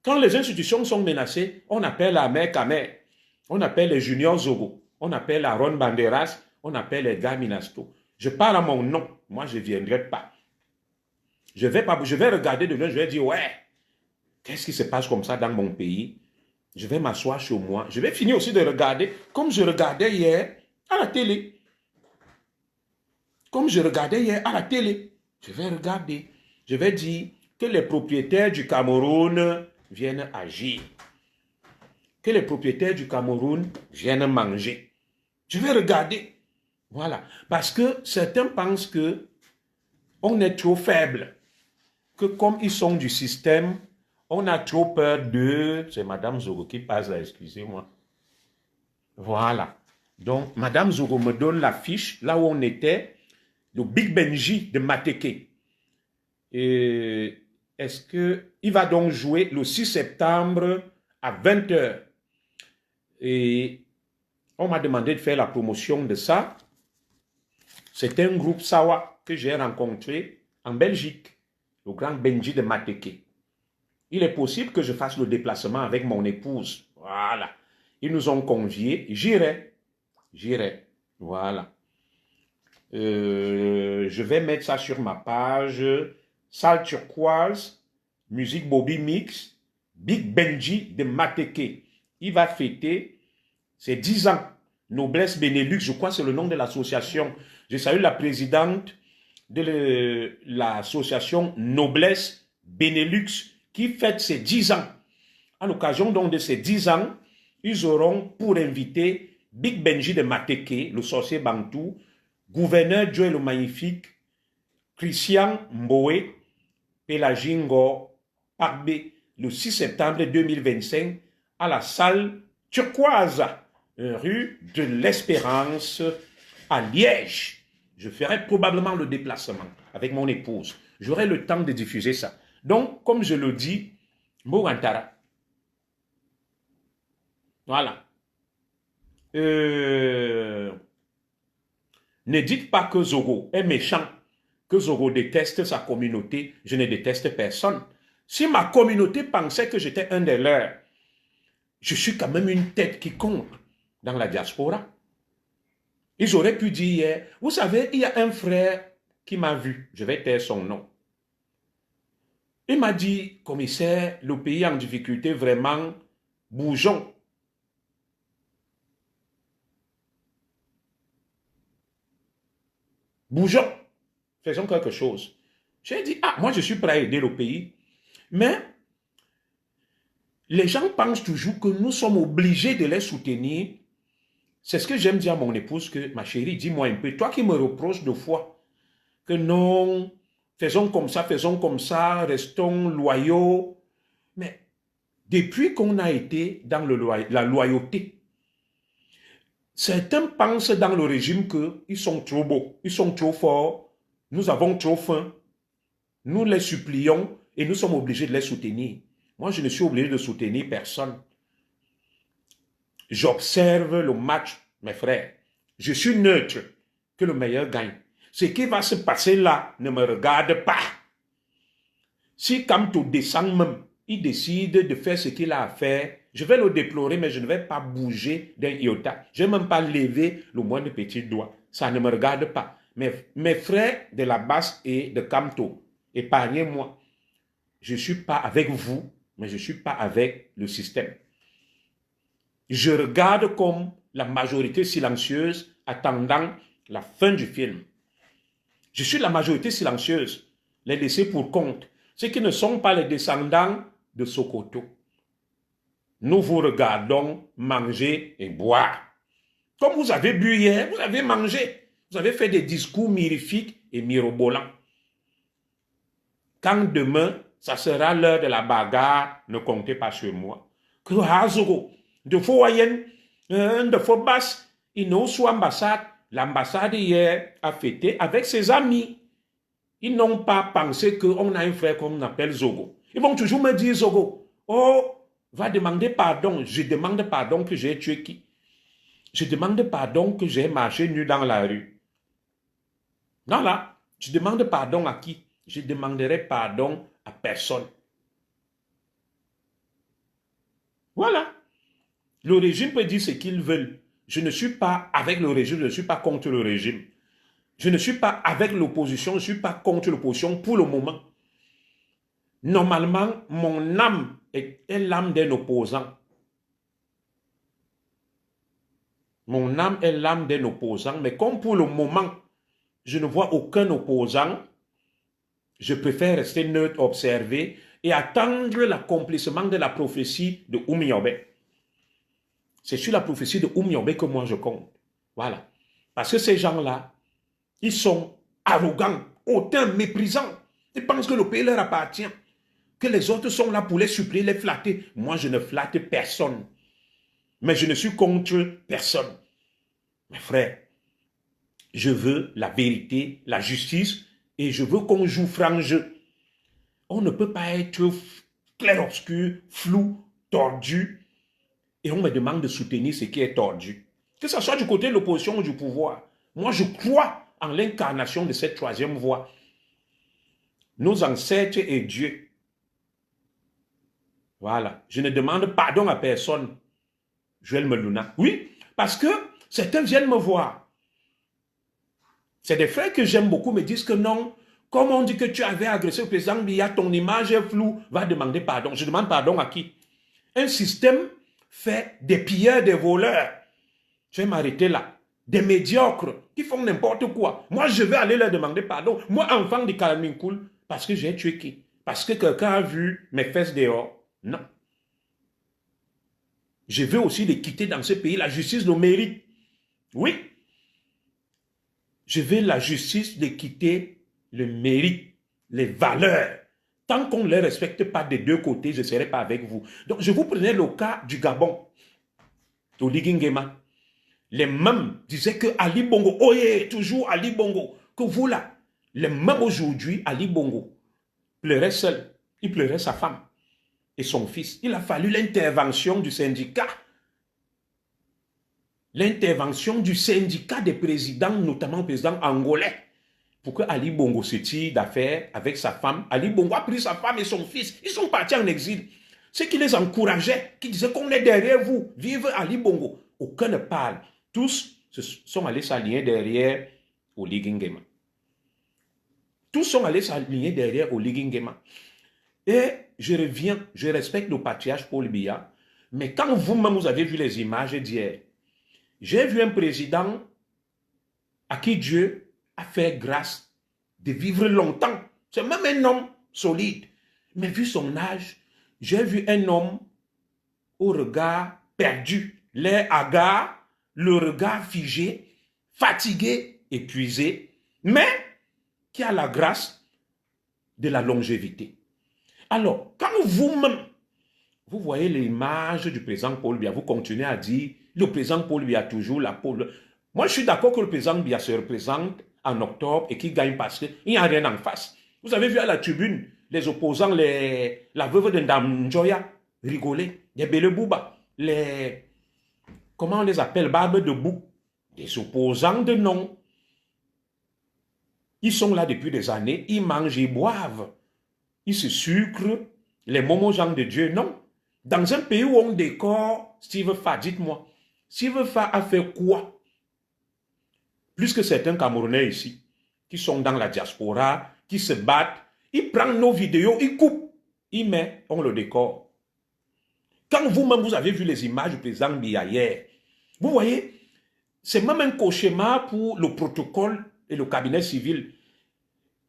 Quand les institutions sont menacées, on appelle la mère Kamer, on appelle les juniors Zogo, on appelle Aaron Banderas, on appelle les gars Minasto. Je parle à mon nom, moi je ne viendrai pas. Je vais regarder de loin, je vais dire, ouais, qu'est-ce qui se passe comme ça dans mon pays? Je vais m'asseoir chez moi. Je vais finir aussi de regarder, comme je regardais hier à la télé. Comme je regardais hier à la télé. Je vais regarder. Je vais dire que les propriétaires du Cameroun viennent agir. Que les propriétaires du Cameroun viennent manger. Je vais regarder. Voilà. Parce que certains pensent que on est trop faible. Que comme ils sont du système, on a trop peur de... C'est Madame Zogo qui passe là, excusez-moi. Voilà. Donc, Madame Zogo me donne la fiche, là où on était, le Big Benji de Mateke. Et est-ce qu'il va donc jouer le 6 septembre à 20 h? Et on m'a demandé de faire la promotion de ça. C'est un groupe Sawa que j'ai rencontré en Belgique, le grand Benji de Mateke. Il est possible que je fasse le déplacement avec mon épouse. Voilà. Ils nous ont conviés. J'irai. Voilà. Je vais mettre ça sur ma page. Salle turquoise, musique Bobby Mix, Big Benji de Mateke. Il va fêter ses 10 ans. Noblesse Benelux, je crois que c'est le nom de l'association. Je salue la présidente de l'association Noblesse Benelux qui fête ses 10 ans. À l'occasion donc de ces 10 ans, ils auront pour invité Big Benji de Mateke, le sorcier bantou, gouverneur Joe le Magnifique, Christian Mboé, Pelagingo Parbe, le 6 septembre 2025, à la salle turquoise, rue de l'Espérance, à Liège. Je ferai probablement le déplacement avec mon épouse. J'aurai le temps de diffuser ça. Donc, comme je le dis, Morantara. Voilà. Ne dites pas que Zogo est méchant, que Zogo déteste sa communauté. Je ne déteste personne. Si ma communauté pensait que j'étais un des leurs, je suis quand même une tête qui compte dans la diaspora. Ils auraient pu dire, vous savez, il y a un frère qui m'a vu, je vais taire son nom. Il m'a dit, commissaire, le pays en difficulté, vraiment, bougeons. Bougeons, faisons quelque chose. J'ai dit, ah, moi je suis prêt à aider le pays. Mais les gens pensent toujours que nous sommes obligés de les soutenir. C'est ce que j'aime dire à mon épouse, que ma chérie, dis-moi un peu, toi qui me reproches de fois, que non, faisons comme ça, restons loyaux. Mais depuis qu'on a été dans la loyauté, certains pensent dans le régime qu'ils sont trop beaux, ils sont trop forts, nous avons trop faim, nous les supplions et nous sommes obligés de les soutenir. Moi, je ne suis obligé de soutenir personne. J'observe le match, mes frères. Je suis neutre, que le meilleur gagne. Ce qui va se passer là ne me regarde pas. Si Kamto descend même, il décide de faire ce qu'il a à faire, je vais le déplorer, mais je ne vais pas bouger d'un iota. Je ne vais même pas lever le moindre petit doigt. Ça ne me regarde pas. Mes frères de la Basse et de Kamto, épargnez-moi. Je ne suis pas avec vous, mais je ne suis pas avec le système. Je regarde comme la majorité silencieuse attendant la fin du film. Je suis la majorité silencieuse, les laissés pour compte, ceux qui ne sont pas les descendants de Sokoto. Nous vous regardons manger et boire. Comme vous avez bu hier, vous avez mangé. Vous avez fait des discours mirifiques et mirobolants. Quand demain, ça sera l'heure de la bagarre, ne comptez pas sur moi. Que Hazogo, de Foyen, de Fobas, il nous soit ambassade. L'ambassade hier a fêté avec ses amis. Ils n'ont pas pensé qu'on a un frère qu'on appelle Zogo. Ils vont toujours me dire, Zogo, oh, va demander pardon. Je demande pardon que j'ai tué qui? Je demande pardon que j'ai marché nu dans la rue. Non, là, je demande pardon à qui? Je demanderai pardon à personne. Voilà. Le régime peut dire ce qu'il veut. Je ne suis pas avec le régime, je ne suis pas contre le régime. Je ne suis pas avec l'opposition, je ne suis pas contre l'opposition pour le moment. Normalement, mon âme est l'âme d'un opposant. Mon âme est l'âme d'un opposant, mais comme pour le moment, je ne vois aucun opposant, je préfère rester neutre, observer et attendre l'accomplissement de la prophétie de Oumyobé. C'est sur la prophétie de Oumyobé que moi je compte. Voilà. Parce que ces gens-là, ils sont arrogants, hautains, méprisants. Ils pensent que le pays leur appartient. Que les autres sont là pour les supplier, les flatter. Moi, je ne flatte personne. Mais je ne suis contre personne. Mes frères, je veux la vérité, la justice, et je veux qu'on joue franc jeu. On ne peut pas être clair-obscur, flou, tordu, et on me demande de soutenir ce qui est tordu. Que ce soit du côté de l'opposition ou du pouvoir. Moi, je crois en l'incarnation de cette troisième voie. Nos ancêtres et Dieu. Voilà. Je ne demande pardon à personne. Joël Melouna. Oui, parce que certains viennent me voir. C'est des frères que j'aime beaucoup, me disent que non. Comme on dit que tu avais agressé le président Biya, ton image est floue, va demander pardon. Je demande pardon à qui? Un système fait des pilleurs, des voleurs. Je vais m'arrêter là. Des médiocres qui font n'importe quoi. Moi, je vais aller leur demander pardon. Moi, enfant de Kalaminkoul, parce que j'ai tué qui? Parce que quelqu'un a vu mes fesses dehors? Non. Je veux aussi les quitter dans ce pays. La justice le mérite. Oui. Je veux la justice de quitter le mérite, les valeurs. Tant qu'on ne les respecte pas des deux côtés, je ne serai pas avec vous. Donc, je vous prenais le cas du Gabon, au Ligingema. Les mêmes disaient que Ali Bongo, oh yeah, toujours Ali Bongo, que vous là, les mêmes aujourd'hui, Ali Bongo, pleurait seul. Il pleurait sa femme et son fils. Il a fallu l'intervention du syndicat. L'intervention du syndicat des présidents, notamment le président angolais, pour que Ali Bongo se tire d'affaire avec sa femme. Ali Bongo a pris sa femme et son fils. Ils sont partis en exil. Ceux qui les encourageaient, qui disaient qu'on est derrière vous, vive Ali Bongo. Aucun ne parle. Tous sont allés s'aligner derrière Oligingema. Tous sont allés s'aligner derrière Oligingema. Et je reviens, je respecte le patriarche Paul Biya, mais quand vous-même vous avez vu les images d'hier, j'ai vu un président à qui Dieu a fait grâce de vivre longtemps. C'est même un homme solide. Mais vu son âge, j'ai vu un homme au regard perdu, l'air hagard, le regard figé, fatigué, épuisé, mais qui a la grâce de la longévité. Alors, quand vous-même, vous voyez l'image du président Paul Biya, vous continuez à dire, le président Paul Biya toujours la peau. Moi, je suis d'accord que le président Biya se représente en octobre et qu'il gagne parce qu'il n'y a rien en face. Vous avez vu à la tribune, les opposants, la veuve de Ndam Njoya, rigoler, les Belebouba, comment on les appelle, Barbe de Bou, des opposants de nom. Ils sont là depuis des années, ils mangent, ils boivent, ils se sucrent, les momos gens de Dieu, non. Dans un pays où on décore Steve Fa, dites-moi, Steve Fa a fait quoi? Plus que certains Camerounais ici, qui sont dans la diaspora, qui se battent, ils prennent nos vidéos, ils coupent, ils mettent, on le décore. Quand vous-même, vous avez vu les images du président Biya hier, vous voyez, c'est même un cauchemar pour le protocole et le cabinet civil.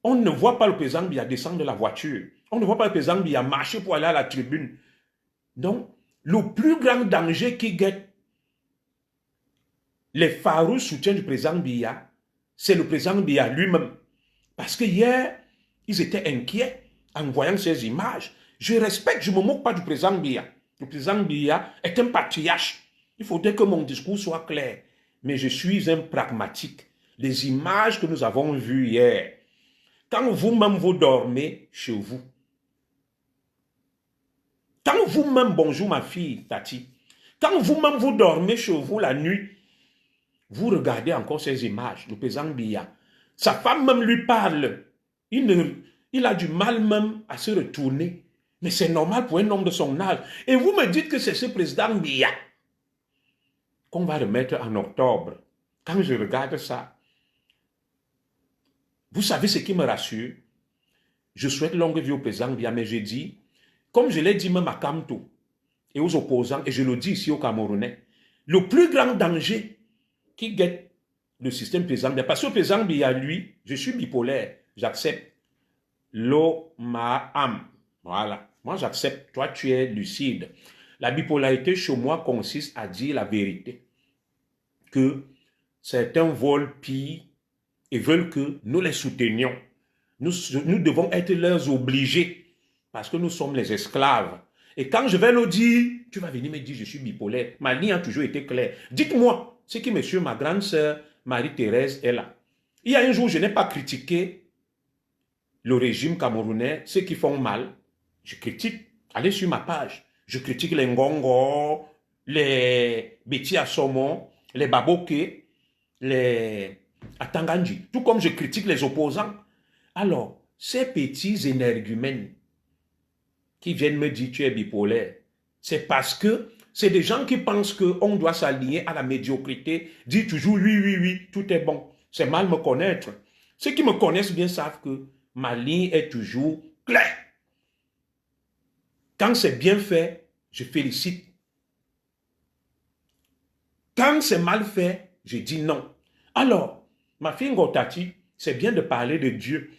On ne voit pas le président Biya descendre de la voiture. On ne voit pas le président Biya marcher pour aller à la tribune. Donc, le plus grand danger qui guette les farouches soutiens du président Biya, c'est le président Biya lui-même. Parce que hier, ils étaient inquiets en voyant ces images. Je respecte, je ne me moque pas du président Biya. Le président Biya est un patriarche. Il faudrait que mon discours soit clair. Mais je suis un pragmatique. Les images que nous avons vues hier, quand vous-même vous dormez chez vous, quand vous-même, bonjour ma fille Tati, quand vous-même vous dormez chez vous la nuit, vous regardez encore ces images, le président Biya, sa femme même lui parle, il a du mal même à se retourner, mais c'est normal pour un homme de son âge. Et vous me dites que c'est ce président Biya qu'on va remettre en octobre. Quand je regarde ça, vous savez ce qui me rassure? Je souhaite longue vie au président Biya, mais je dis, comme je l'ai dit même à Kamto et aux opposants, et je le dis ici aux Camerounais, le plus grand danger qui guette le système président Biya, parce que le président Biya, lui, je suis bipolaire, j'accepte l'eau, ma âme. Voilà, moi j'accepte, toi tu es lucide. La bipolarité chez moi consiste à dire la vérité, que certains volent pire et veulent que nous les soutenions. Nous devons être leurs obligés parce que nous sommes les esclaves. Et quand je vais le dire, tu vas venir me dire je suis bipolaire. Ma ligne a toujours été claire. Dites-moi ce qui, monsieur, ma grande sœur Marie-Thérèse est là. Il y a un jour, je n'ai pas critiqué le régime camerounais, ceux qui font mal. Je critique. Allez sur ma page. Je critique les Ngongo, les Beti Assomo, les Baboke, les Atanganji. Tout comme je critique les opposants. Alors, ces petits énergumènes qui viennent me dire tu es bipolaire, c'est parce que c'est des gens qui pensent qu'on doit s'aligner à la médiocrité, dire toujours oui, oui, oui, tout est bon. C'est mal me connaître. Ceux qui me connaissent bien savent que ma ligne est toujours claire. Quand c'est bien fait, je félicite. Quand c'est mal fait, je dis non. Alors, ma fille Ngotati, c'est bien de parler de Dieu.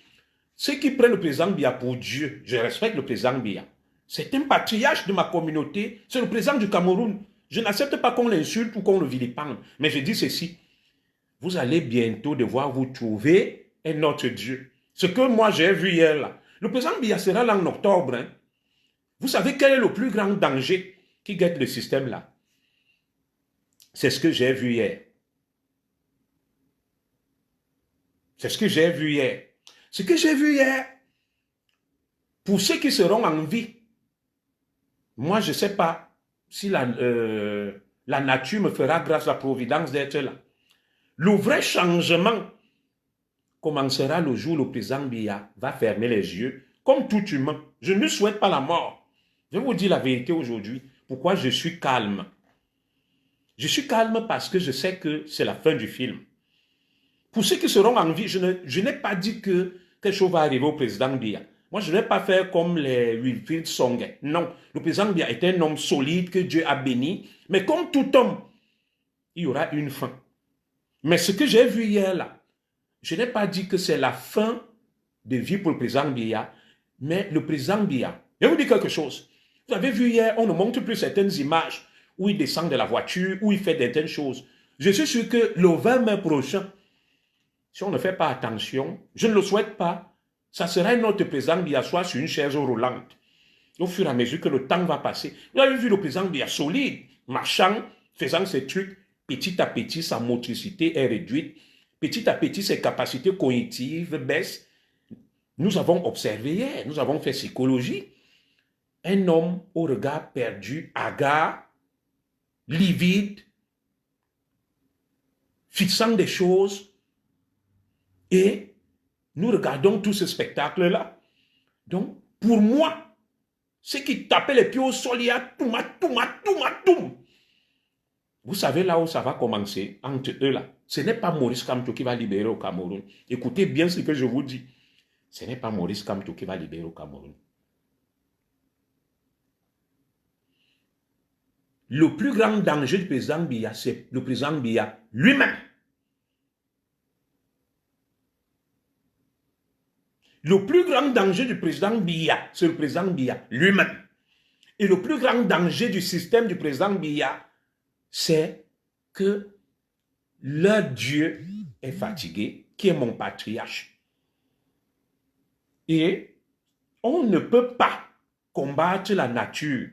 Ceux qui prennent le président Biya pour Dieu, je respecte le président Biya. C'est un patriarche de ma communauté, c'est le président du Cameroun. Je n'accepte pas qu'on l'insulte ou qu'on le vilipende. Mais je dis ceci, vous allez bientôt devoir vous trouver un autre Dieu. Ce que moi j'ai vu hier là, le président Biya sera là en octobre. Hein. Vous savez quel est le plus grand danger qui guette le système là? C'est ce que j'ai vu hier. C'est ce que j'ai vu hier. Ce que j'ai vu hier, pour ceux qui seront en vie, moi je ne sais pas si la nature me fera grâce à la providence d'être là. Le vrai changement commencera le jour où le président Biya va fermer les yeux, comme tout humain. Je ne souhaite pas la mort. Je vais vous dire la vérité aujourd'hui. Pourquoi je suis calme? Je suis calme parce que je sais que c'est la fin du film. Pour ceux qui seront en vie, je n'ai pas dit que quelque chose va arriver au président Biya. Moi, je ne vais pas faire comme les Wilfried Songe. Non, le président Biya est un homme solide que Dieu a béni. Mais comme tout homme, il y aura une fin. Mais ce que j'ai vu hier là, je n'ai pas dit que c'est la fin de vie pour le président Biya. Mais le président Biya, je vais vous dire quelque chose. Vous avez vu hier, on ne montre plus certaines images où il descend de la voiture, où il fait certaines choses. Je suis sûr que le 20 mai prochain, si on ne fait pas attention, je ne le souhaite pas, ça sera notre président Biya soit sur une chaise roulante. Au fur et à mesure que le temps va passer. Vous avez vu le président Biya solide, marchant, faisant ses trucs, petit à petit, sa motricité est réduite. Petit à petit, ses capacités cognitives baissent. Nous avons observé hier, nous avons fait psychologie. Un homme au regard perdu, hagard, livide, fixant des choses. Et nous regardons tout ce spectacle-là. Donc, pour moi, ceux qui tapaient les pieds au sol, il y a toum. Vous savez là où ça va commencer, entre eux là. Ce n'est pas Maurice Kamto qui va libérer au Cameroun. Écoutez bien ce que je vous dis. Ce n'est pas Maurice Kamto qui va libérer au Cameroun. Le plus grand danger du président Biya, c'est le président Biya lui-même. Le plus grand danger du président Biya, c'est le président Biya lui-même. Et le plus grand danger du système du président Biya, c'est que leur Dieu est fatigué, qui est mon patriarche. Et on ne peut pas combattre la nature.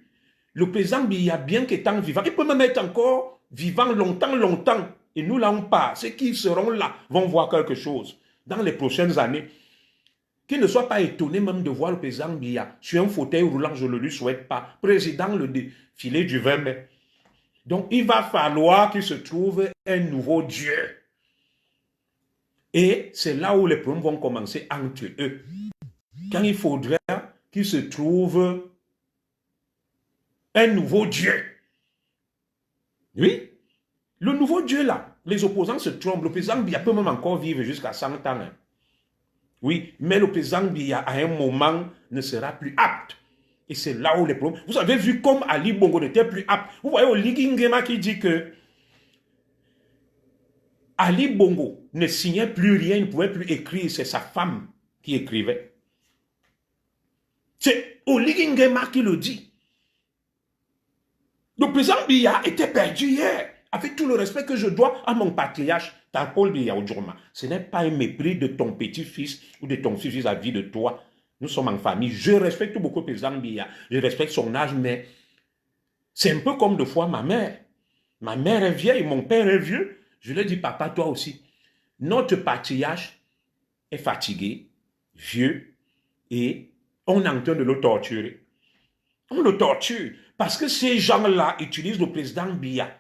Le président Biya, bien qu'étant vivant, il peut même être encore vivant longtemps. Et nous, là, on part. Ceux qui seront là vont voir quelque chose dans les prochaines années. Qu'ils ne soient pas étonnés même de voir le président Biya sur un fauteuil roulant, je ne le lui souhaite pas. Président le défilé du 20 mai. Donc, il va falloir qu'il se trouve un nouveau Dieu. Et c'est là où les problèmes vont commencer entre eux. Quand il faudra qu'il se trouve un nouveau Dieu. Oui, le nouveau Dieu là, les opposants se trompent. Le président Biya peut même encore vivre jusqu'à 100 ans. Hein. Oui, mais le président Biya à un moment ne sera plus apte. Et c'est là où les problèmes... Vous avez vu comme Ali Bongo n'était plus apte. Vous voyez Oligui Nguema qui dit que Ali Bongo ne signait plus rien, il ne pouvait plus écrire. C'est sa femme qui écrivait. C'est Oligui Nguema qui le dit. Le président Biya était perdu hier. Avec tout le respect que je dois à mon patriarche, Paul Biya Odjourma. Ce n'est pas un mépris de ton petit-fils ou de ton fils vis-à-vis de toi. Nous sommes en famille. Je respecte beaucoup le président Biya. Je respecte son âge, mais c'est un peu comme de fois ma mère. Ma mère est vieille, mon père est vieux. Je lui ai dit, papa, toi aussi. Notre patriarche est fatigué, vieux, et on est en train de le torturer. On le torture parce que ces gens-là utilisent le président Biya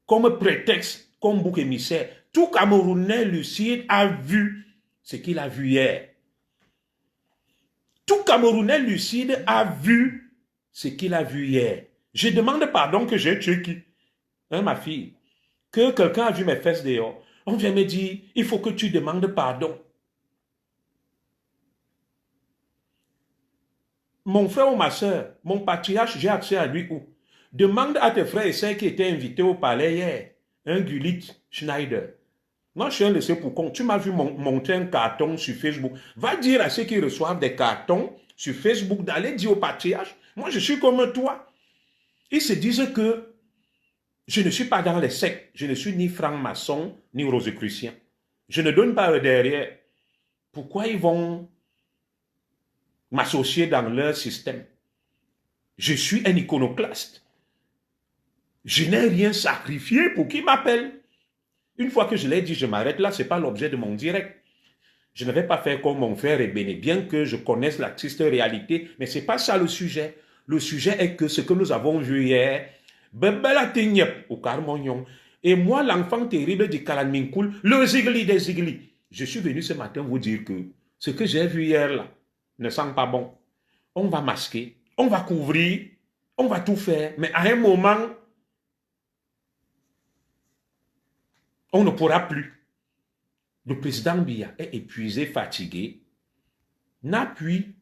comme prétexte, comme bouc émissaire. Tout Camerounais lucide a vu ce qu'il a vu hier. Tout Camerounais lucide a vu ce qu'il a vu hier. Je demande pardon que j'ai tué qui? Hein, ma fille? Que quelqu'un a vu mes fesses dehors. On vient me dire, il faut que tu demandes pardon. Mon frère ou ma soeur, mon patriarche, j'ai accès à lui où? Demande à tes frères et sœurs qui étaient invités au palais hier. Un Gulit Schneider. Moi, je suis un laissé pour compte. Tu m'as vu monter un carton sur Facebook. Va dire à ceux qui reçoivent des cartons sur Facebook d'aller dire au patriarche, moi, je suis comme toi. Ils se disent que je ne suis pas dans les sectes. Je ne suis ni franc-maçon, ni rosicrucien. Je ne donne pas derrière. Pourquoi ils vont m'associer dans leur système? Je suis un iconoclaste. Je n'ai rien sacrifié pour qu'ils m'appellent. Une fois que je l'ai dit, je m'arrête là, ce n'est pas l'objet de mon direct. Je ne vais pas faire comme mon frère Ebene, bien que je connaisse la triste réalité, mais ce n'est pas ça le sujet. Le sujet est que ce que nous avons vu hier, au Carmognon, et moi, l'enfant terrible du Kalanminkoul, le Zigli des Zigli. Je suis venu ce matin vous dire que ce que j'ai vu hier là ne sent pas bon. On va masquer, on va couvrir, on va tout faire, mais à un moment, on ne pourra plus. Le président Biya est épuisé, fatigué, n'a plus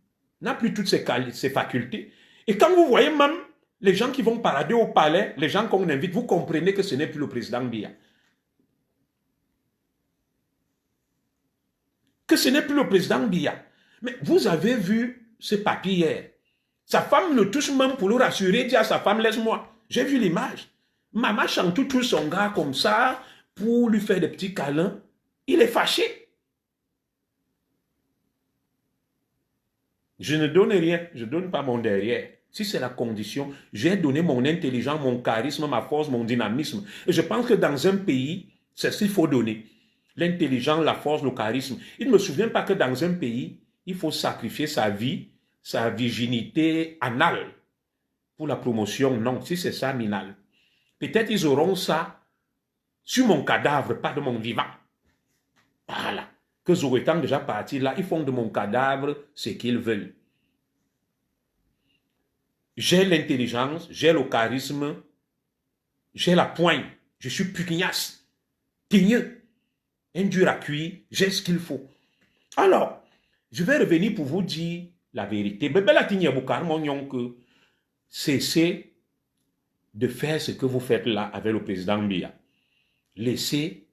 toutes ses facultés. Et quand vous voyez même les gens qui vont parader au palais, les gens qu'on invite, vous comprenez que ce n'est plus le président Biya. Que ce n'est plus le président Biya. Mais vous avez vu ce papy hier. Sa femme le touche même pour le rassurer, dit à sa femme, laisse-moi. J'ai vu l'image. Maman Chantou touche son gars comme ça pour lui faire des petits câlins. Il est fâché. Je ne donne rien, je ne donne pas mon derrière. Si c'est la condition, j'ai donné mon intelligence, mon charisme, ma force, mon dynamisme. Et je pense que dans un pays, c'est ce qu'il faut donner. L'intelligence, la force, le charisme. Il ne me souvient pas que dans un pays, il faut sacrifier sa vie, sa virginité anale pour la promotion. Non, si c'est ça, minal. Peut-être ils auront ça sur mon cadavre, pas de mon vivant. Voilà. Que Zoé étant déjà parti là, ils font de mon cadavre ce qu'ils veulent. J'ai l'intelligence, j'ai le charisme, j'ai la poigne, je suis pugnace, teigneux, un dur à cuire, j'ai ce qu'il faut. Alors, je vais revenir pour vous dire la vérité. Cessez de faire ce que vous faites là avec le président Biya. Laissez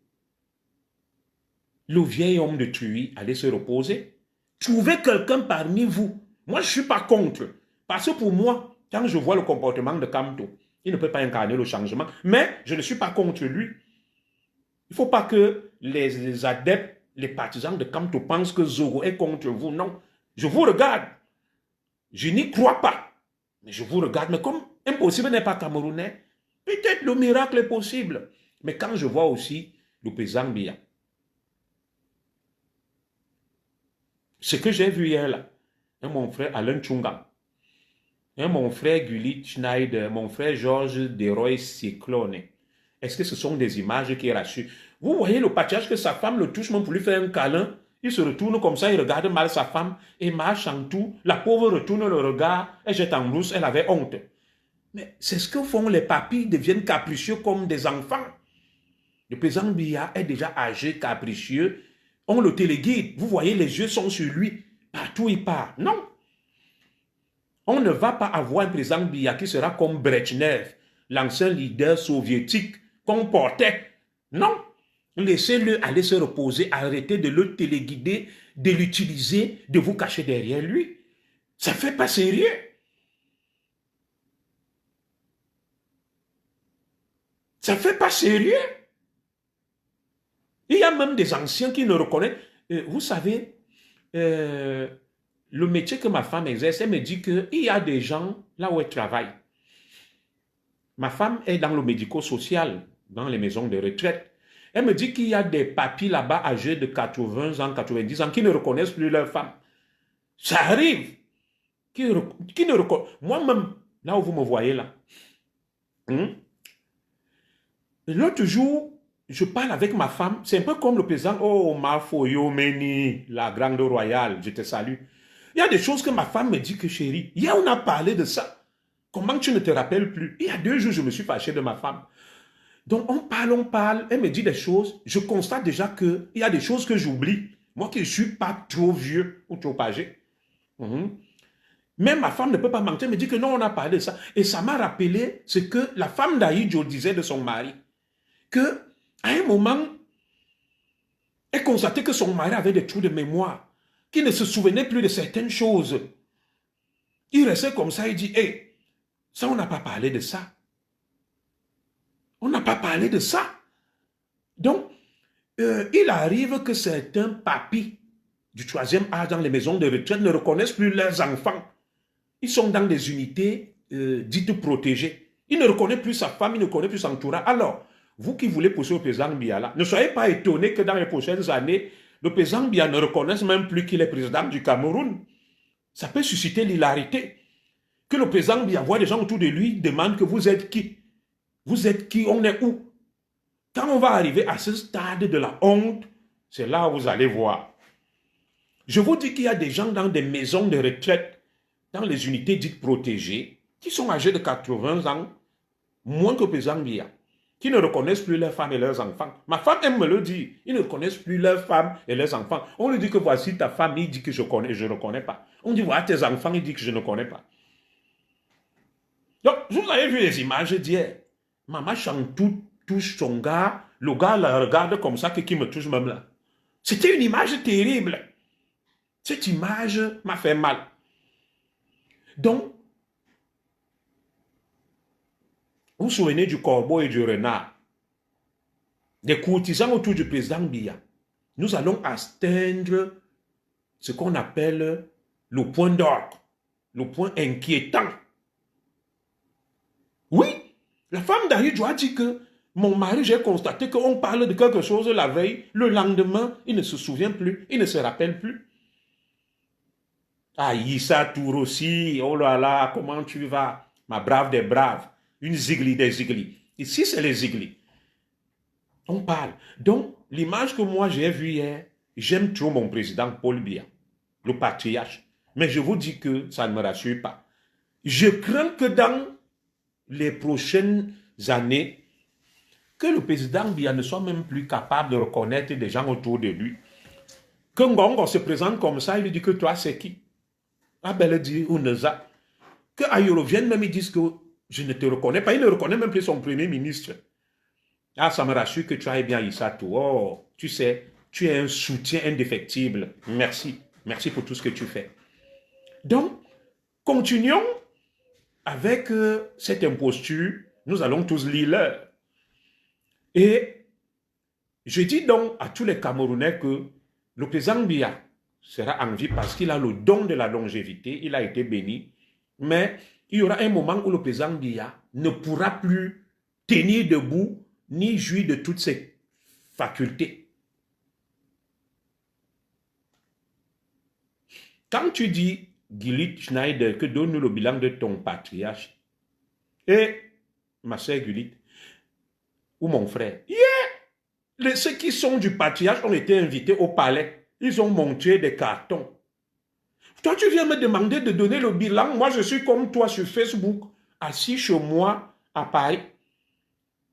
le vieil homme de Truy aller se reposer. Trouvez quelqu'un parmi vous. Moi, je ne suis pas contre. Parce que pour moi, quand je vois le comportement de Kamto, il ne peut pas incarner le changement. Mais je ne suis pas contre lui. Il ne faut pas que les adeptes, les partisans de Kamto pensent que Zogo est contre vous. Non. Je vous regarde. Je n'y crois pas. Mais je vous regarde. Mais comme impossible n'est pas camerounais, peut-être le miracle est possible. Mais quand je vois aussi le président Biya, ce que j'ai vu hier là, mon frère Alain Tchunga, mon frère Gullit Schneider, mon frère Georges Deroy Cyclone, est-ce que ce sont des images qui rassurent? Vous voyez le pâturage que sa femme le touche même pour lui faire un câlin, il se retourne comme ça, il regarde mal sa femme, et marche en tout, la pauvre retourne le regard, elle jette en brousse, elle avait honte. Mais c'est ce que font les papis, ils deviennent capricieux comme des enfants. Le président Biya est déjà âgé, capricieux, on le téléguide, vous voyez, les yeux sont sur lui, partout il part. Non. On ne va pas avoir un président Biya qui sera comme Brezhnev, l'ancien leader soviétique qu'on portait. Non. Laissez-le aller se reposer, arrêtez de le téléguider, de l'utiliser, de vous cacher derrière lui. Ça ne fait pas sérieux. Ça ne fait pas sérieux. Il y a même des anciens qui ne reconnaissent. Vous savez, le métier que ma femme exerce, elle me dit qu'il y a des gens là où elle travaille. Ma femme est dans le médico-social, dans les maisons de retraite. Elle me dit qu'il y a des papis là-bas âgés de 80 ans, 90 ans qui ne reconnaissent plus leur femme. Ça arrive. Qui ne reconnaissent. Moi-même, là où vous me voyez là, l'autre jour, je parle avec ma femme, c'est un peu comme le président, oh, ma foyo meni, la grande royale, je te salue. Il y a des choses que ma femme me dit que chérie, hier on a parlé de ça. Comment tu ne te rappelles plus? Il y a 2 jours, je me suis fâché de ma femme. Donc on parle, elle me dit des choses, je constate déjà qu'il y a des choses que j'oublie. Moi qui ne suis pas trop vieux ou trop âgé. Même ma femme ne peut pas mentir, elle me dit que non, on a parlé de ça. Et ça m'a rappelé ce que la femme d'Aïdjo disait de son mari. Que à un moment, elle constatait que son mari avait des trous de mémoire, qu'il ne se souvenait plus de certaines choses. Il restait comme ça, il dit, hé, ça on n'a pas parlé de ça. On n'a pas parlé de ça. Donc, il arrive que certains papis du 3e âge dans les maisons de retraite ne reconnaissent plus leurs enfants. Ils sont dans des unités dites protégées. Il ne reconnaît plus sa femme, il ne reconnaît plus son entourage. Alors, vous qui voulez pousser le président Biya là, ne soyez pas étonnés que dans les prochaines années, le président Biya ne reconnaisse même plus qu'il est président du Cameroun. Ça peut susciter l'hilarité. Que le président Biya voit des gens autour de lui, demande que vous êtes qui? Vous êtes qui? On est où? Quand on va arriver à ce stade de la honte, c'est là où vous allez voir. Je vous dis qu'il y a des gens dans des maisons de retraite, dans les unités dites protégées, qui sont âgés de 80 ans, moins que le président Biya, qui ne reconnaissent plus leurs femmes et leurs enfants. Ma femme, elle me le dit, ils ne reconnaissent plus leurs femmes et leurs enfants. On lui dit que voici ta femme, il dit que je ne reconnais pas. On dit voilà tes enfants, il dit que je ne connais pas. Donc, vous avez vu les images d'hier. Maman Chantou touche son gars, le gars la regarde comme ça, qui me touche même là. C'était une image terrible. Cette image m'a fait mal. Donc, vous vous souvenez du corbeau et du renard, des courtisans autour du président Biya. Nous allons atteindre ce qu'on appelle le point d'ordre, le point inquiétant. Oui, la femme d'Ahidjo a dit que mon mari, j'ai constaté qu'on parle de quelque chose la veille, le lendemain, il ne se souvient plus, il ne se rappelle plus. Ah, Issa Tour aussi, oh là là, comment tu vas, ma brave des braves, une zigli des ziglis. Ici, c'est les ziglis. On parle. Donc, l'image que moi j'ai vue hier, j'aime trop mon président Paul Biya, le patriarche. Mais je vous dis que ça ne me rassure pas. Je crains que dans les prochaines années, que le président Biya ne soit même plus capable de reconnaître des gens autour de lui. Que Ngongo se présente comme ça, il lui dit que toi c'est qui? Abel dit ou Neza. Que Ayolo vienne même, ils disent que je ne te reconnais pas. Il ne reconnaît même plus son premier ministre. Ah, ça me rassure que tu ailles bien Issatou. Oh, tu sais, tu es un soutien indéfectible. Merci. Merci pour tout ce que tu fais. Donc, continuons avec cette imposture. Nous allons tous lire l'heure. Et je dis donc à tous les Camerounais que le président Biya sera en vie parce qu'il a le don de la longévité. Il a été béni. Mais il y aura un moment où le président Biya ne pourra plus tenir debout ni jouir de toutes ses facultés. Quand tu dis, Gulit Schneider, que donne-nous le bilan de ton patriarche, et ma sœur Gulit, ou mon frère, ceux qui sont du patriarche ont été invités au palais, ils ont montré des cartons. Toi, tu viens me demander de donner le bilan, moi je suis comme toi sur Facebook, assis chez moi à Paris,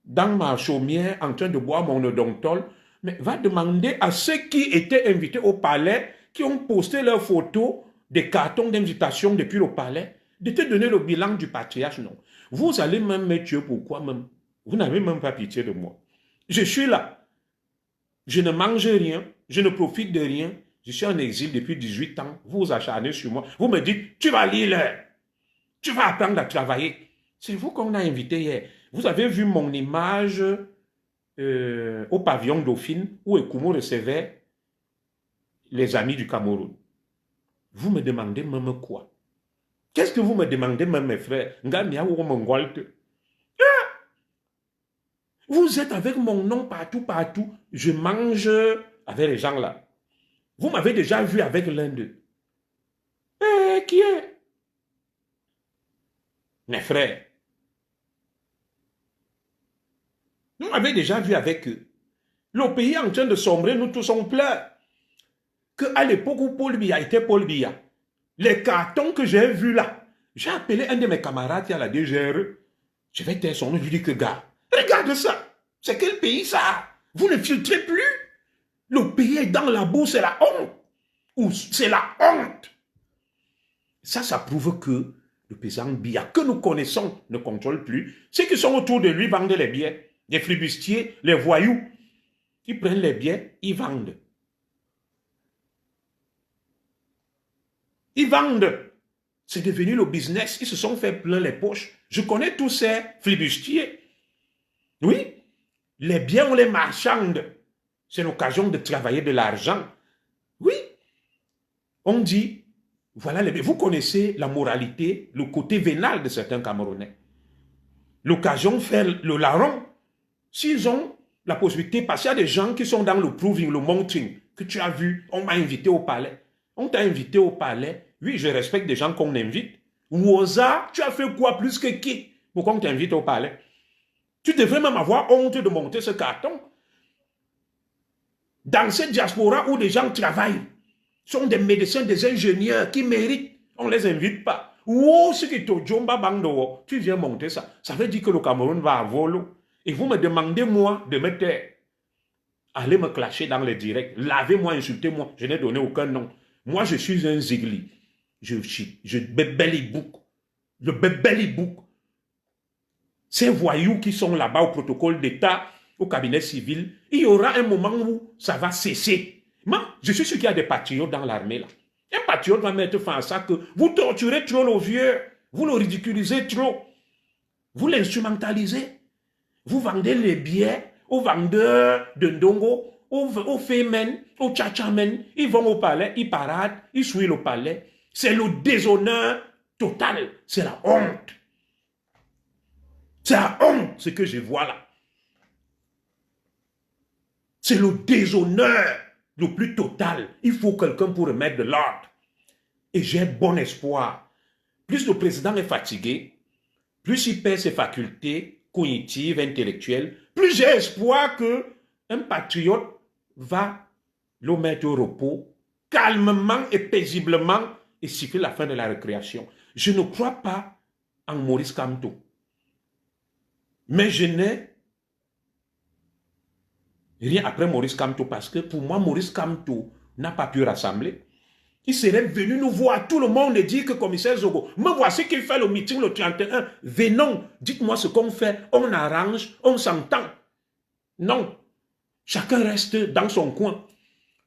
dans ma chaumière, en train de boire mon odontol, mais va demander à ceux qui étaient invités au palais, qui ont posté leurs photos, des cartons d'invitation depuis le palais, de te donner le bilan du patriarche. Non. Vous allez même me tuer, pourquoi même? Vous n'avez même pas pitié de moi. Je suis là. Je ne mange rien, je ne profite de rien. Je suis en exil depuis 18 ans. Vous vous acharnez sur moi. Vous me dites, tu vas lire l'heure. Tu vas apprendre à travailler. C'est vous qu'on a invité hier. Vous avez vu mon image au pavillon Dauphine où Ekoumo recevait les amis du Cameroun. Vous me demandez même quoi? Qu'est-ce que vous me demandez même, mes frères? Vous êtes avec mon nom partout, partout. Je mange avec les gens là. Vous m'avez déjà vu avec l'un d'eux. Qui est? Mes frères. Vous m'avez déjà vu avec eux. Le pays est en train de sombrer, nous tous on pleure. Qu'à l'époque où Paul Biya était Paul Biya, les cartons que j'ai vus là, j'ai appelé un de mes camarades qui a la DGRE. Je vais taire son nom, je lui dis que gars, regarde ça. C'est quel pays ça? Vous ne filtrez plus. Le pays est dans la boue, c'est la honte. Ou c'est la honte. Ça prouve que le président Biya, que nous connaissons, ne contrôle plus. Ceux qui sont autour de lui vendent les billets. Les flibustiers, les voyous, qui prennent les billets, ils vendent. Ils vendent. C'est devenu le business. Ils se sont fait plein les poches. Je connais tous ces flibustiers. Oui. Les biens, on les marchande. C'est l'occasion de travailler de l'argent. Oui. On dit, voilà, vous connaissez la moralité, le côté vénal de certains Camerounais. L'occasion de faire le larron. S'ils ont la possibilité, parce qu'il y a des gens qui sont dans le proving, le monitoring, que tu as vu, on m'a invité au palais. On t'a invité au palais. Oui, je respecte des gens qu'on invite. Woza, tu as fait quoi plus que qui? Pourquoi on t'invite au palais? Tu devrais même avoir honte de monter ce carton. Dans cette diaspora où les gens travaillent, sont des médecins, des ingénieurs qui méritent, on ne les invite pas. Ou ce qui te jomba bando, tu viens monter ça. Ça veut dire que le Cameroun va à volo. Et vous me demandez, moi, de me taire. Allez me clasher dans les directs. Lavez-moi, insultez-moi. Je n'ai donné aucun nom. Moi, je suis un zigli. Je bébelli-bouc. Le bébelli-bouc. Ces voyous qui sont là-bas au protocole d'État, au cabinet civil, il y aura un moment où ça va cesser. Moi, je suis sûr qu'il y a des patriotes dans l'armée là. patriote va mettre fin à ça que vous torturez trop le vieux, vous le ridiculisez trop, vous l'instrumentalisez, vous vendez les billets aux vendeurs de Ndongo, aux Femen, aux Tchatchamen, ils vont au palais, ils paradent, ils suivent le palais. C'est le déshonneur total, c'est la honte. C'est la honte ce que je vois là. C'est le déshonneur le plus total. Il faut quelqu'un pour remettre de l'ordre. Et j'ai bon espoir. Plus le président est fatigué, plus il perd ses facultés cognitives, intellectuelles, plus j'ai espoir qu'un patriote va le mettre au repos, calmement et paisiblement, et siffler la fin de la récréation. Je ne crois pas en Maurice Kamto. Mais je n'ai rien après Maurice Kamto, parce que pour moi, Maurice Kamto n'a pas pu rassembler. Il serait venu nous voir, tout le monde et dire que commissaire Zogo, me voici qu'il fait le meeting le 31. Venons, dites-moi ce qu'on fait, on arrange, on s'entend. Non, chacun reste dans son coin.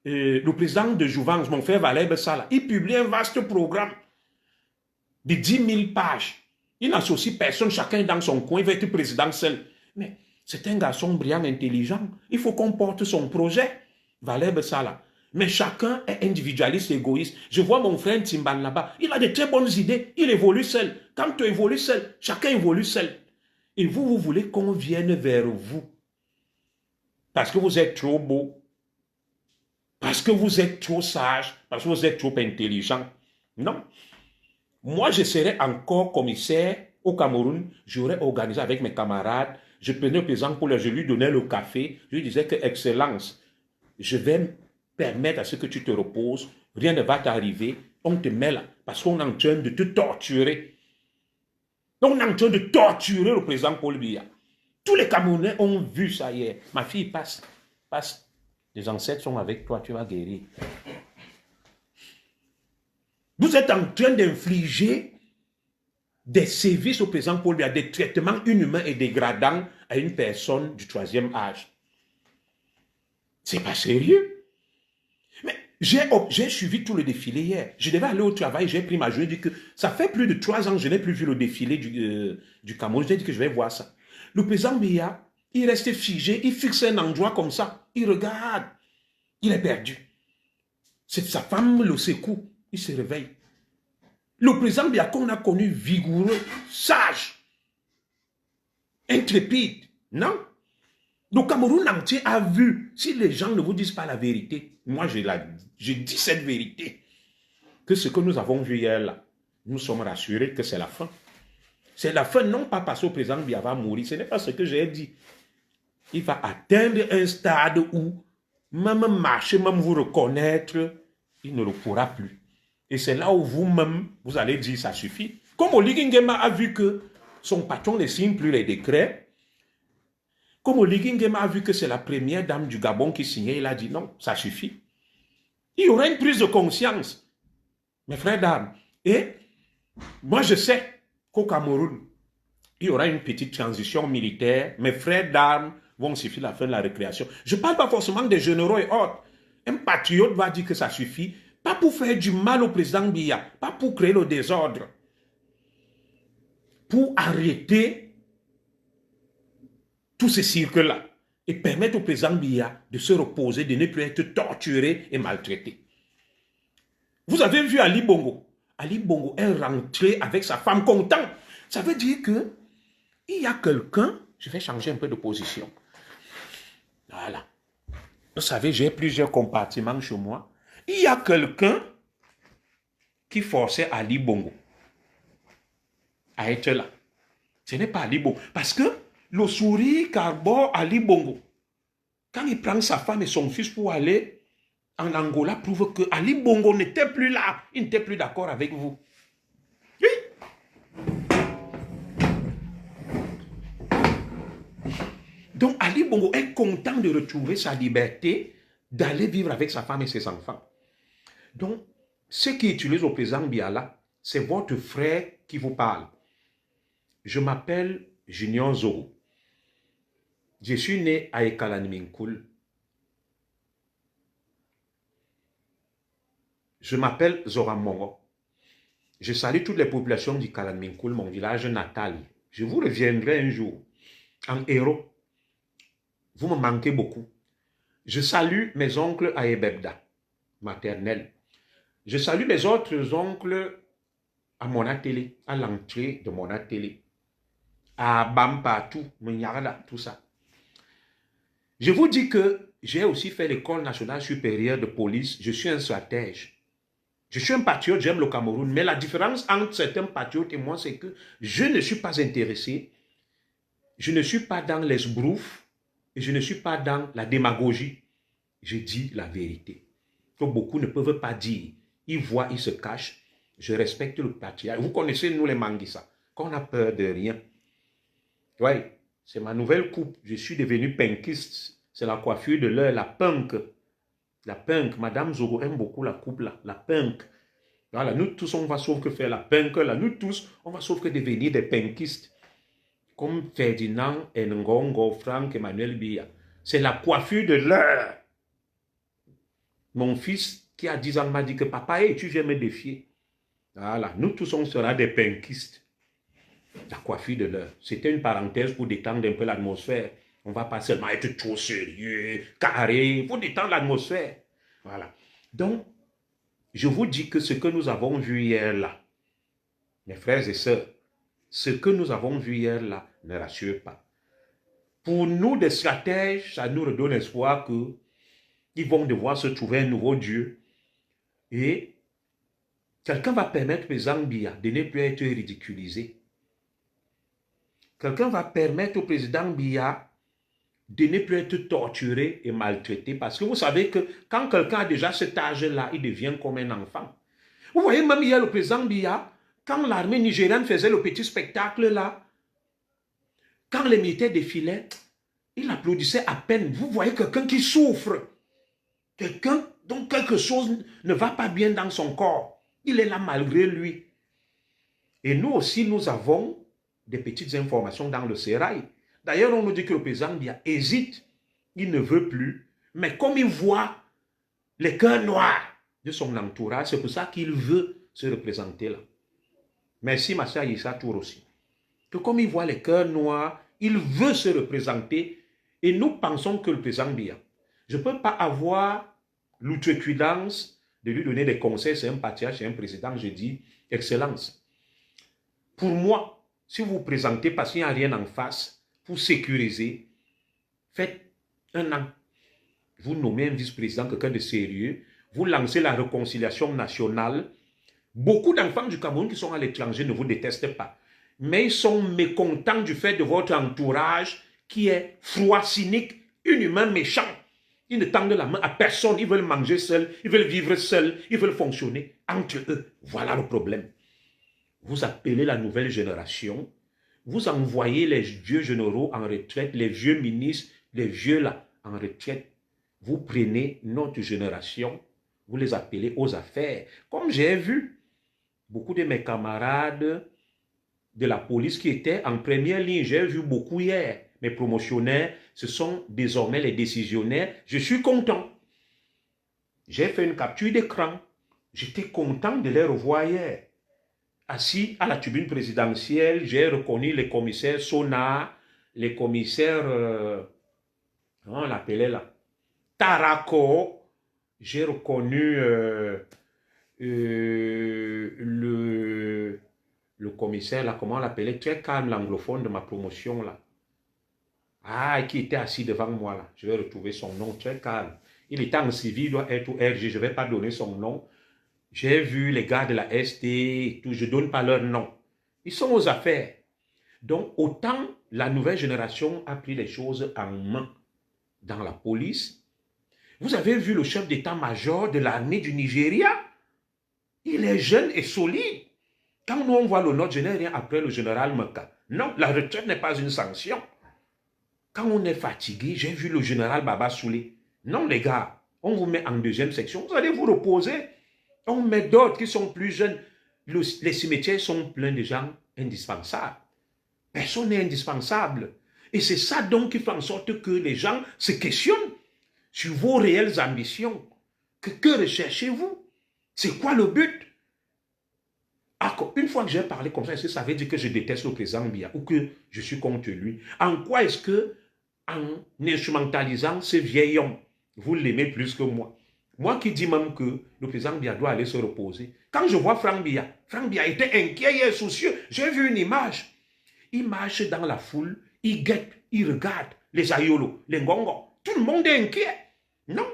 Le président de Jouvence, mon frère Valère Bessala, il publie un vaste programme de 10 000 pages. Il n'associe personne, chacun dans son coin, il va être président seul. Mais c'est un garçon brillant, intelligent. Il faut qu'on porte son projet, Valère Bessala. Mais chacun est individualiste, égoïste. Je vois mon frère Timban là-bas. Il a de très bonnes idées. Il évolue seul. Quand tu évolues seul, chacun évolue seul. Et vous, vous voulez qu'on vienne vers vous. Parce que vous êtes trop beau. Parce que vous êtes trop sage. Parce que vous êtes trop intelligent. Non. Moi, je serais encore commissaire au Cameroun. J'aurais organisé avec mes camarades. Je prenais le président pour je lui donnais le café. Je lui disais que, Excellence, je vais permettre à ce que tu te reposes, rien ne va t'arriver, on te met là, parce qu'on est en train de te torturer. On est en train de torturer le président Paul Biya. Tous les Camerounais ont vu ça hier. Ma fille passe, les ancêtres sont avec toi, tu vas guérir. Vous êtes en train d'infliger des services au président Paul Biya, des traitements inhumains et dégradants à une personne du 3e âge. C'est pas sérieux. Mais j'ai suivi tout le défilé hier. Je devais aller au travail, j'ai pris ma journée, j'ai dit que ça fait plus de 3 ans que je n'ai plus vu le défilé du Cameroun. J'ai dit que je vais voir ça. Le président Biya, il reste figé, il fixe un endroit comme ça, il regarde, il est perdu. C'est sa femme le secoue, il se réveille. Le président Biya qu'on a connu vigoureux, sage, intrépide, non? Le Cameroun entier a vu, si les gens ne vous disent pas la vérité, moi je dis cette vérité, que ce que nous avons vu hier là, nous sommes rassurés que c'est la fin. C'est la fin, non pas parce que le président Biya va mourir, ce n'est pas ce que j'ai dit. Il va atteindre un stade où, même marcher, même vous reconnaître, il ne le pourra plus. Et c'est là où vous-même, vous allez dire, ça suffit. Comme Oligui Nguema a vu que son patron ne signe plus les décrets, comme Oligui Nguema a vu que c'est la première dame du Gabon qui signait, il a dit non, ça suffit. Il y aura une prise de conscience, mes frères d'armes. Et moi je sais qu'au Cameroun, il y aura une petite transition militaire. Mes frères d'armes vont suffire la fin de la récréation. Je ne parle pas forcément des généraux et autres. Un patriote va dire que ça suffit, pas pour faire du mal au président Biya, pas pour créer le désordre, pour arrêter tous ces cirques-là et permettre au président Biya de se reposer, de ne plus être torturé et maltraité. Vous avez vu Ali Bongo. Ali Bongo est rentré avec sa femme content. Ça veut dire que il y a quelqu'un, je vais changer un peu de position. Voilà. Vous savez, j'ai plusieurs compartiments chez moi. Il y a quelqu'un qui forçait Ali Bongo à être là. Ce n'est pas Ali Bongo. Parce que le sourire qu'arbore Ali Bongo, quand il prend sa femme et son fils pour aller en Angola, prouve que Ali Bongo n'était plus là. Il n'était plus d'accord avec vous. Oui. Donc Ali Bongo est content de retrouver sa liberté, d'aller vivre avec sa femme et ses enfants. Donc, ceux qui utilisent le président Biya, c'est votre frère qui vous parle. Je m'appelle Junior Zogo. Je suis né à Ekalaniminkul. Je m'appelle Zoran Mongo. Je salue toutes les populations du Kalanminkoul, mon village natal. Je vous reviendrai un jour en héros. Vous me manquez beaucoup. Je salue mes oncles à Ebebda, maternelle. Je salue mes autres oncles à mon atelier, à l'entrée de mon atelier. À Bampa, tout ça. Je vous dis que j'ai aussi fait l'École nationale supérieure de police. Je suis un stratège. Je suis un patriote, j'aime le Cameroun. Mais la différence entre certains patriotes et moi, c'est que je ne suis pas intéressé. Je ne suis pas dans les broufs et je ne suis pas dans la démagogie. Je dis la vérité. Que beaucoup ne peuvent pas dire. Ils voient, ils se cachent. Je respecte le patriarcat. Vous connaissez, nous les Manguissa, qu'on a peur de rien. Oui, c'est ma nouvelle coupe. Je suis devenu punkiste. C'est la coiffure de l'heure, la punk. La punk. Madame Zogo aime beaucoup la coupe là. La punk. Voilà, nous tous, on va sauf que faire la punk là. Nous tous, on va sauf que devenir des punkistes. Comme Ferdinand, Ngongo, Franck, Emmanuel Biya. C'est la coiffure de l'heure. Mon fils qui a 10 ans m'a dit que papa, hey, tu viens me défier. Voilà, nous tous on sera des punkistes. La coiffure de l'heure. C'était une parenthèse pour détendre un peu l'atmosphère. On ne va pas seulement être trop sérieux, carré, pour détendre l'atmosphère. Voilà. Donc, je vous dis que ce que nous avons vu hier là, mes frères et sœurs, ce que nous avons vu hier là ne rassure pas. Pour nous, des stratèges, ça nous redonne espoir qu'ils vont devoir se trouver un nouveau Dieu. Et quelqu'un va permettre au président Biya de ne plus être ridiculisé. Quelqu'un va permettre au président Biya de ne plus être torturé et maltraité. Parce que vous savez que quand quelqu'un a déjà cet âge-là, il devient comme un enfant. Vous voyez, même hier, le président Biya, quand l'armée nigériane faisait le petit spectacle là, quand les militaires défilaient, il applaudissait à peine. Vous voyez quelqu'un qui souffre. Quelqu'un dont quelque chose ne va pas bien dans son corps. Il est là malgré lui. Et nous aussi, nous avons des petites informations dans le sérail. D'ailleurs, on nous dit que le président Biya hésite. Il ne veut plus. Mais comme il voit les cœurs noirs de son entourage, c'est pour ça qu'il veut se représenter là. Merci, Massa Issa Tour aussi. Que comme il voit les cœurs noirs, il veut se représenter. Et nous pensons que le président Biya, je ne peux pas avoir l'outrecuidance de lui donner des conseils. C'est un patriarche, c'est un président. Je dis, excellence. Pour moi, si vous vous présentez parce qu'il n'y a rien en face, pour sécuriser, faites un an. Vous nommez un vice-président, quelqu'un de sérieux. Vous lancez la réconciliation nationale. Beaucoup d'enfants du Cameroun qui sont à l'étranger ne vous détestent pas. Mais ils sont mécontents du fait de votre entourage qui est froid, cynique, inhumain, méchant. Ils ne tendent la main à personne. Ils veulent manger seuls, ils veulent vivre seuls, ils veulent fonctionner entre eux. Voilà le problème. Vous appelez la nouvelle génération, vous envoyez les vieux généraux en retraite, les vieux ministres, les vieux là en retraite. Vous prenez notre génération, vous les appelez aux affaires. Comme j'ai vu beaucoup de mes camarades de la police qui étaient en première ligne, j'ai vu beaucoup hier. Mes promotionnaires, ce sont désormais les décisionnaires. Je suis content. J'ai fait une capture d'écran. J'étais content de les revoir hier. Assis à la tribune présidentielle, j'ai reconnu les commissaires Sona, les commissaires, comment on l'appelait là, Tarako, j'ai reconnu le commissaire là, comment on l'appelait, très calme, l'anglophone de ma promotion là. Ah, qui était assis devant moi là, je vais retrouver son nom, très calme. Il était en civil, il doit être au RG, je ne vais pas donner son nom. J'ai vu les gars de la ST et tout, je ne donne pas leur nom. Ils sont aux affaires. Donc, autant la nouvelle génération a pris les choses en main dans la police. Vous avez vu le chef d'état-major de l'armée du Nigeria? Il est jeune et solide. Quand nous on voit le nôtre, je n'ai rien après le général Meka. Non, la retraite n'est pas une sanction. Quand on est fatigué, j'ai vu le général Baba Soulé. Non, les gars, on vous met en deuxième section, vous allez vous reposer. On met d'autres qui sont plus jeunes. Les cimetières sont pleins de gens indispensables. Personne n'est indispensable. Et c'est ça donc qui fait en sorte que les gens se questionnent sur vos réelles ambitions. Que recherchez-vous? C'est quoi le but? Une fois que j'ai parlé comme ça, est-ce que ça veut dire que je déteste le président Biya ou que je suis contre lui? En quoi est-ce que, en instrumentalisant ce vieil homme, vous l'aimez plus que moi? Moi qui dis même que le président Biya doit aller se reposer. Quand je vois Franck Biya était inquiet et soucieux. J'ai vu une image. Il marche dans la foule, il guette, il regarde les ayolos, les ngongos. Tout le monde est inquiet. Non,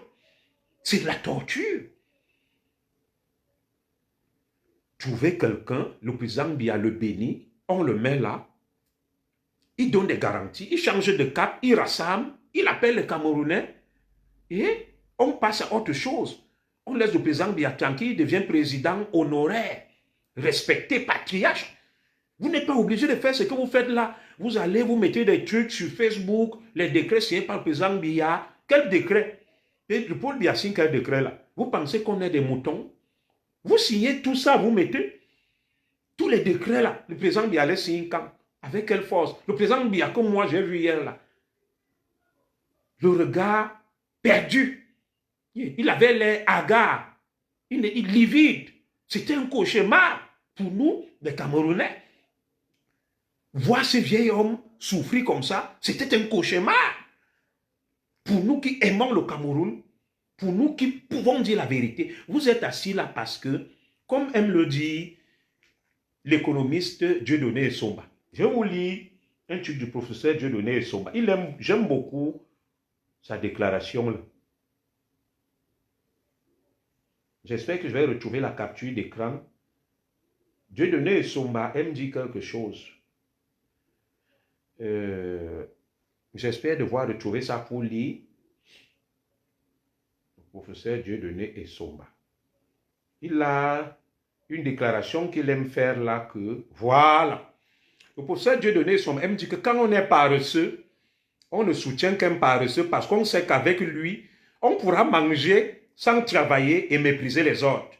c'est de la torture. Trouver quelqu'un, le président Biya le bénit, on le met là, il donne des garanties, il change de cap, il rassemble, il appelle les Camerounais et on passe à autre chose. On laisse le président Biya tranquille, il devient président honoraire, respecté, patriarche. Vous n'êtes pas obligé de faire ce que vous faites là. Vous allez, vous mettez des trucs sur Facebook, les décrets signés par le président Biya. Quel décret? Et le Paul Biya signe quel décret là? Vous pensez qu'on est des moutons? Vous signez tout ça, vous mettez tous les décrets là. Le président Biya les signe quand? Avec quelle force? Le président Biya, comme moi j'ai vu hier là, le regard perdu. Il avait l'air hagard, il livide. C'était un cauchemar pour nous, les Camerounais. Voir ce vieil homme souffrir comme ça, c'était un cauchemar. Pour nous qui aimons le Cameroun, pour nous qui pouvons dire la vérité, vous êtes assis là parce que, comme aime le dit l'économiste Dieudonné Essomba, je vous lis un truc du professeur Dieudonné Essomba. J'aime beaucoup sa déclaration là. J'espère que je vais retrouver la capture d'écran. Dieudonné Essomba aime dire quelque chose. J'espère devoir retrouver ça pour lire. Le professeur Dieudonné Essomba. Il a une déclaration qu'il aime faire là que, voilà. Le professeur Dieudonné Essomba aime dire que quand on est paresseux, on ne soutient qu'un paresseux parce qu'on sait qu'avec lui, on pourra manger sans travailler et mépriser les autres.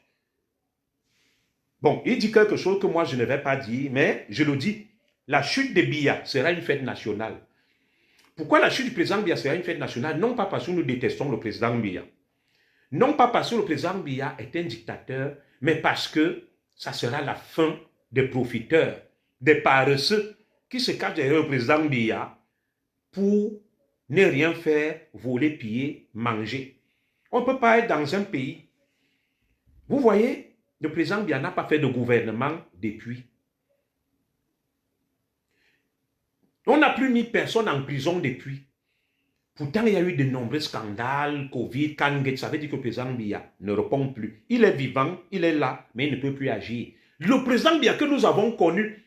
Bon, il dit quelque chose que moi je ne vais pas dire, mais je le dis. La chute de Biya sera une fête nationale. Pourquoi la chute du président Biya sera une fête nationale? Non pas parce que nous détestons le président Biya. Non pas parce que le président Biya est un dictateur, mais parce que ça sera la fin des profiteurs, des paresseux qui se cachent derrière le président Biya pour ne rien faire, voler, piller, manger. On ne peut pas être dans un pays. Vous voyez, le président Biya n'a pas fait de gouvernement depuis. On n'a plus mis personne en prison depuis. Pourtant, il y a eu de nombreux scandales, Covid, Kangate, ça veut dire que le président Biya ne répond plus. Il est vivant, il est là, mais il ne peut plus agir. Le président Biya que nous avons connu,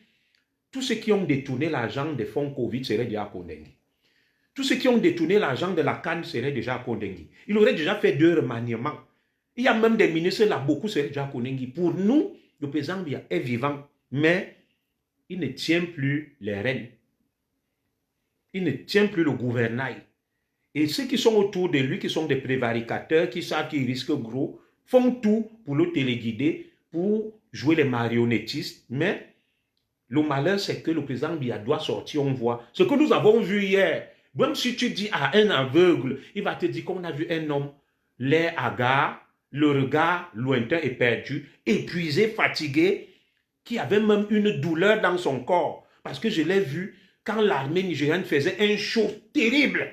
tous ceux qui ont détourné l'argent des fonds Covid seraient déjà à Kondengui. Tous ceux qui ont détourné l'argent de la canne seraient déjà à Kondengui. Il aurait déjà fait 2 remaniements. Il y a même des ministres là, beaucoup seraient déjà à Kondengui. Pour nous, le président Biya est vivant, mais il ne tient plus les rênes. Il ne tient plus le gouvernail. Et ceux qui sont autour de lui, qui sont des prévaricateurs, qui savent qu'ils risquent gros, font tout pour le téléguider, pour jouer les marionnettistes. Mais le malheur, c'est que le président Biya doit sortir, on voit. Ce que nous avons vu hier, même si tu dis à un aveugle, il va te dire qu'on a vu un homme, l'air hagard, le regard lointain et perdu, épuisé, fatigué, qui avait même une douleur dans son corps. Parce que je l'ai vu, quand l'armée nigériane faisait un show terrible,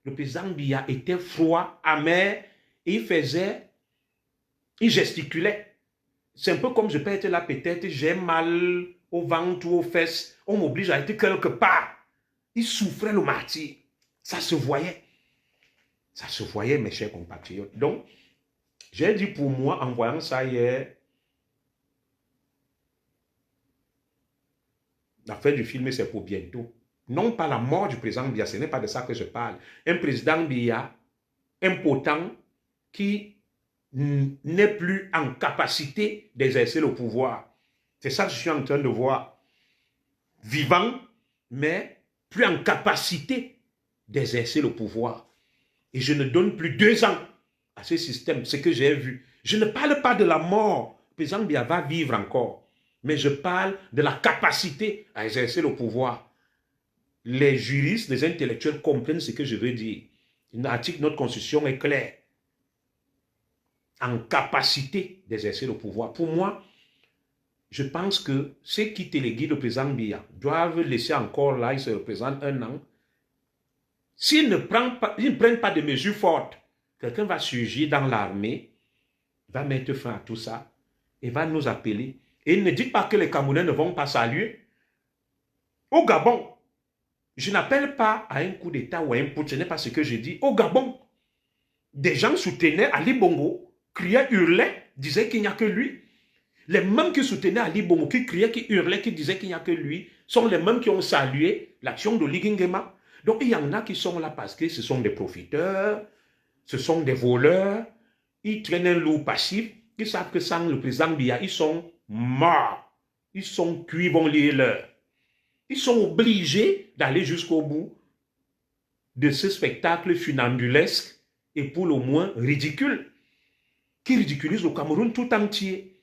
le président Biya était froid, amer, et il gesticulait. C'est un peu comme je peux être là, peut-être, j'ai mal au ventre ou aux fesses, on m'oblige à être quelque part. Il souffrait le martyr. Ça se voyait. Ça se voyait, mes chers compatriotes. Donc, j'ai dit pour moi, en voyant ça hier, la fin du film, c'est pour bientôt. Non pas la mort du président Biya, ce n'est pas de ça que je parle. Un président Biya impotent qui n'est plus en capacité d'exercer le pouvoir. C'est ça que je suis en train de voir. Vivant, mais plus en capacité d'exercer le pouvoir. Et je ne donne plus 2 ans à ce système, ce que j'ai vu. Je ne parle pas de la mort. Le président Biya va vivre encore. Mais je parle de la capacité à exercer le pouvoir. Les juristes, les intellectuels comprennent ce que je veux dire. L'article de notre constitution est clair. en capacité d'exercer le pouvoir. Pour moi, je pense que ceux qui téléguident le président Biya doivent laisser encore là, il se représente 1 an. S'ils ne prennent pas de mesures fortes, quelqu'un va surgir dans l'armée, va mettre fin à tout ça et va nous appeler. Et ne dites pas que les Camerounais ne vont pas saluer. Au Gabon, je n'appelle pas à un coup d'État ou à un putsch, ce n'est pas ce que je dis. Au Gabon, des gens soutenaient Ali Bongo, criaient, hurlaient, disaient qu'il n'y a que lui. Les mêmes qui soutenaient Ali Bongo, qui criaient, qui hurlaient, qui disaient qu'il n'y a que lui, sont les mêmes qui ont salué l'action de Oligui Nguema. Donc il y en a qui sont là parce que ce sont des profiteurs, ce sont des voleurs, ils traînent un loup passif, ils savent que sans le président Biya, ils sont morts, ils sont cuits, ils vont lire l'heure. Ils sont obligés d'aller jusqu'au bout de ce spectacle funambulesque et pour le moins ridicule, qui ridiculise le Cameroun tout entier.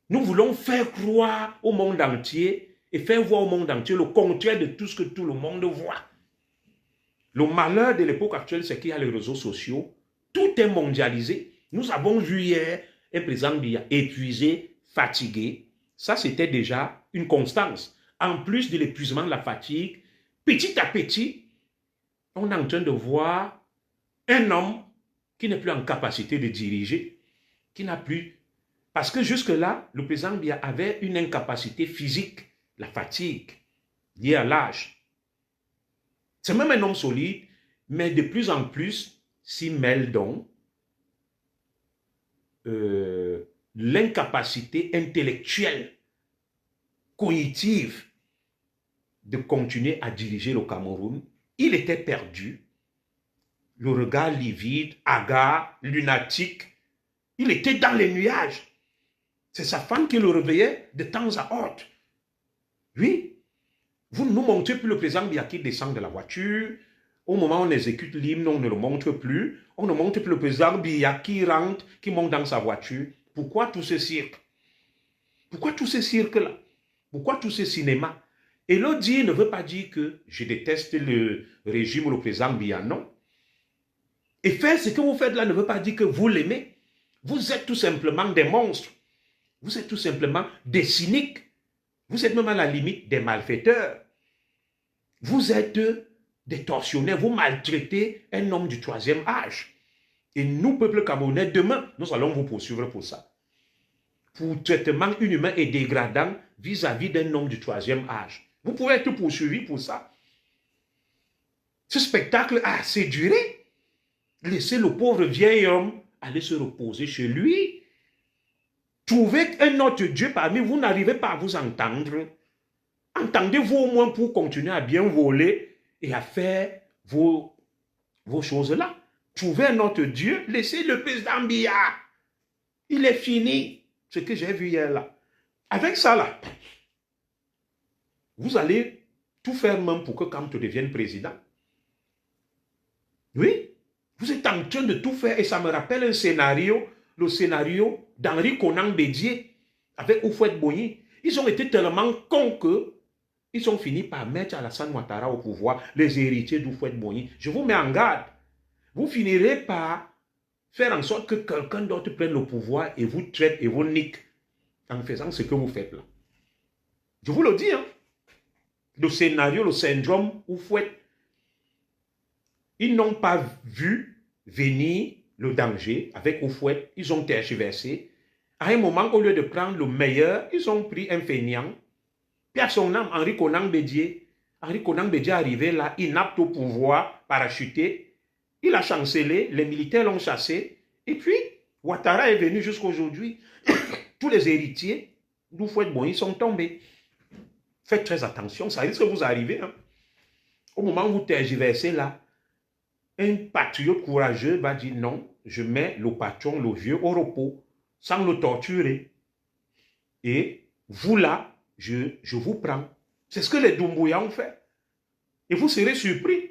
Nous voulons faire croire au monde entier et faire voir au monde entier le contraire de tout ce que tout le monde voit. Le malheur de l'époque actuelle, c'est qu'il y a les réseaux sociaux, tout est mondialisé. Nous avons vu hier un président Biya épuisé, fatigué. Ça, c'était déjà une constance. En plus de l'épuisement, de la fatigue, petit à petit, on est en train de voir un homme qui n'est plus en capacité de diriger, qui n'a plus... Parce que jusque-là, le président Biya avait une incapacité physique, la fatigue, liée à l'âge. C'est même un homme solide, mais de plus en plus s'y mêle donc l'incapacité intellectuelle, cognitive, de continuer à diriger le Cameroun. Il était perdu, le regard livide, hagard, lunatique. Il était dans les nuages. C'est sa femme qui le réveillait de temps à autre. Oui, vous ne nous montrez plus le président Biya qui descend de la voiture. Au moment où on exécute l'hymne, on ne le montre plus. On ne montre plus le président Biya qui rentre, qui monte dans sa voiture. Pourquoi tout ce cirque? Pourquoi tout ce cirque-là? Pourquoi tout ce cinéma? Et l'autre dire ne veut pas dire que je déteste le régime ou le président Biya, non. Et faire ce que vous faites là ne veut pas dire que vous l'aimez. Vous êtes tout simplement des monstres. Vous êtes tout simplement des cyniques. Vous êtes même à la limite des malfaiteurs. Vous êtes des tortionnaires. Vous maltraitez un homme du 3e âge. Et nous, peuple camerounais, demain, nous allons vous poursuivre pour ça. Pour traitement inhumain et dégradant vis-à-vis d'un homme du 3e âge. Vous pouvez être poursuivi pour ça. Ce spectacle a assez duré. Laissez le pauvre vieil homme aller se reposer chez lui. Trouvez un autre Dieu parmi vous, n'arrivez pas à vous entendre. Entendez-vous au moins pour continuer à bien voler et à faire vos choses-là. Trouvez un autre Dieu, laissez le président Biya. Il est fini, ce que j'ai vu hier là. Avec ça là, vous allez tout faire même pour que Kamto devienne président. Oui, vous êtes en train de tout faire et ça me rappelle un scénario, le scénario d'Henri Konan Bédié avec Houphouët-Boigny. Ils ont été tellement cons que ils ont fini par mettre Alassane Ouattara au pouvoir, les héritiers d'Houphouët-Boigny. Je vous mets en garde. Vous finirez par faire en sorte que quelqu'un d'autre prenne le pouvoir et vous traite et vous nique en faisant ce que vous faites là. Je vous le dis, hein. Le scénario, le syndrome Houphouët. Ils n'ont pas vu venir le danger avec Houphouët. Ils ont tergiversé. À un moment, au lieu de prendre le meilleur, ils ont pris un feignant. Puis à son âme, Henri Konan Bédié. Henri Konan Bédié est arrivé là, inapte au pouvoir, parachuté. Il a chancelé, les militaires l'ont chassé. Et puis, Ouattara est venu jusqu'à aujourd'hui. Tous les héritiers d'Houphouët-Boigny sont tombés. Faites très attention, ça risque de vous arriver. Hein. Au moment où vous tergiversez là, un patriote courageux va dire non, je mets le patron, le vieux, au repos, sans le torturer. Et vous là, je vous prends. C'est ce que les Doumbouya ont fait. Et vous serez surpris.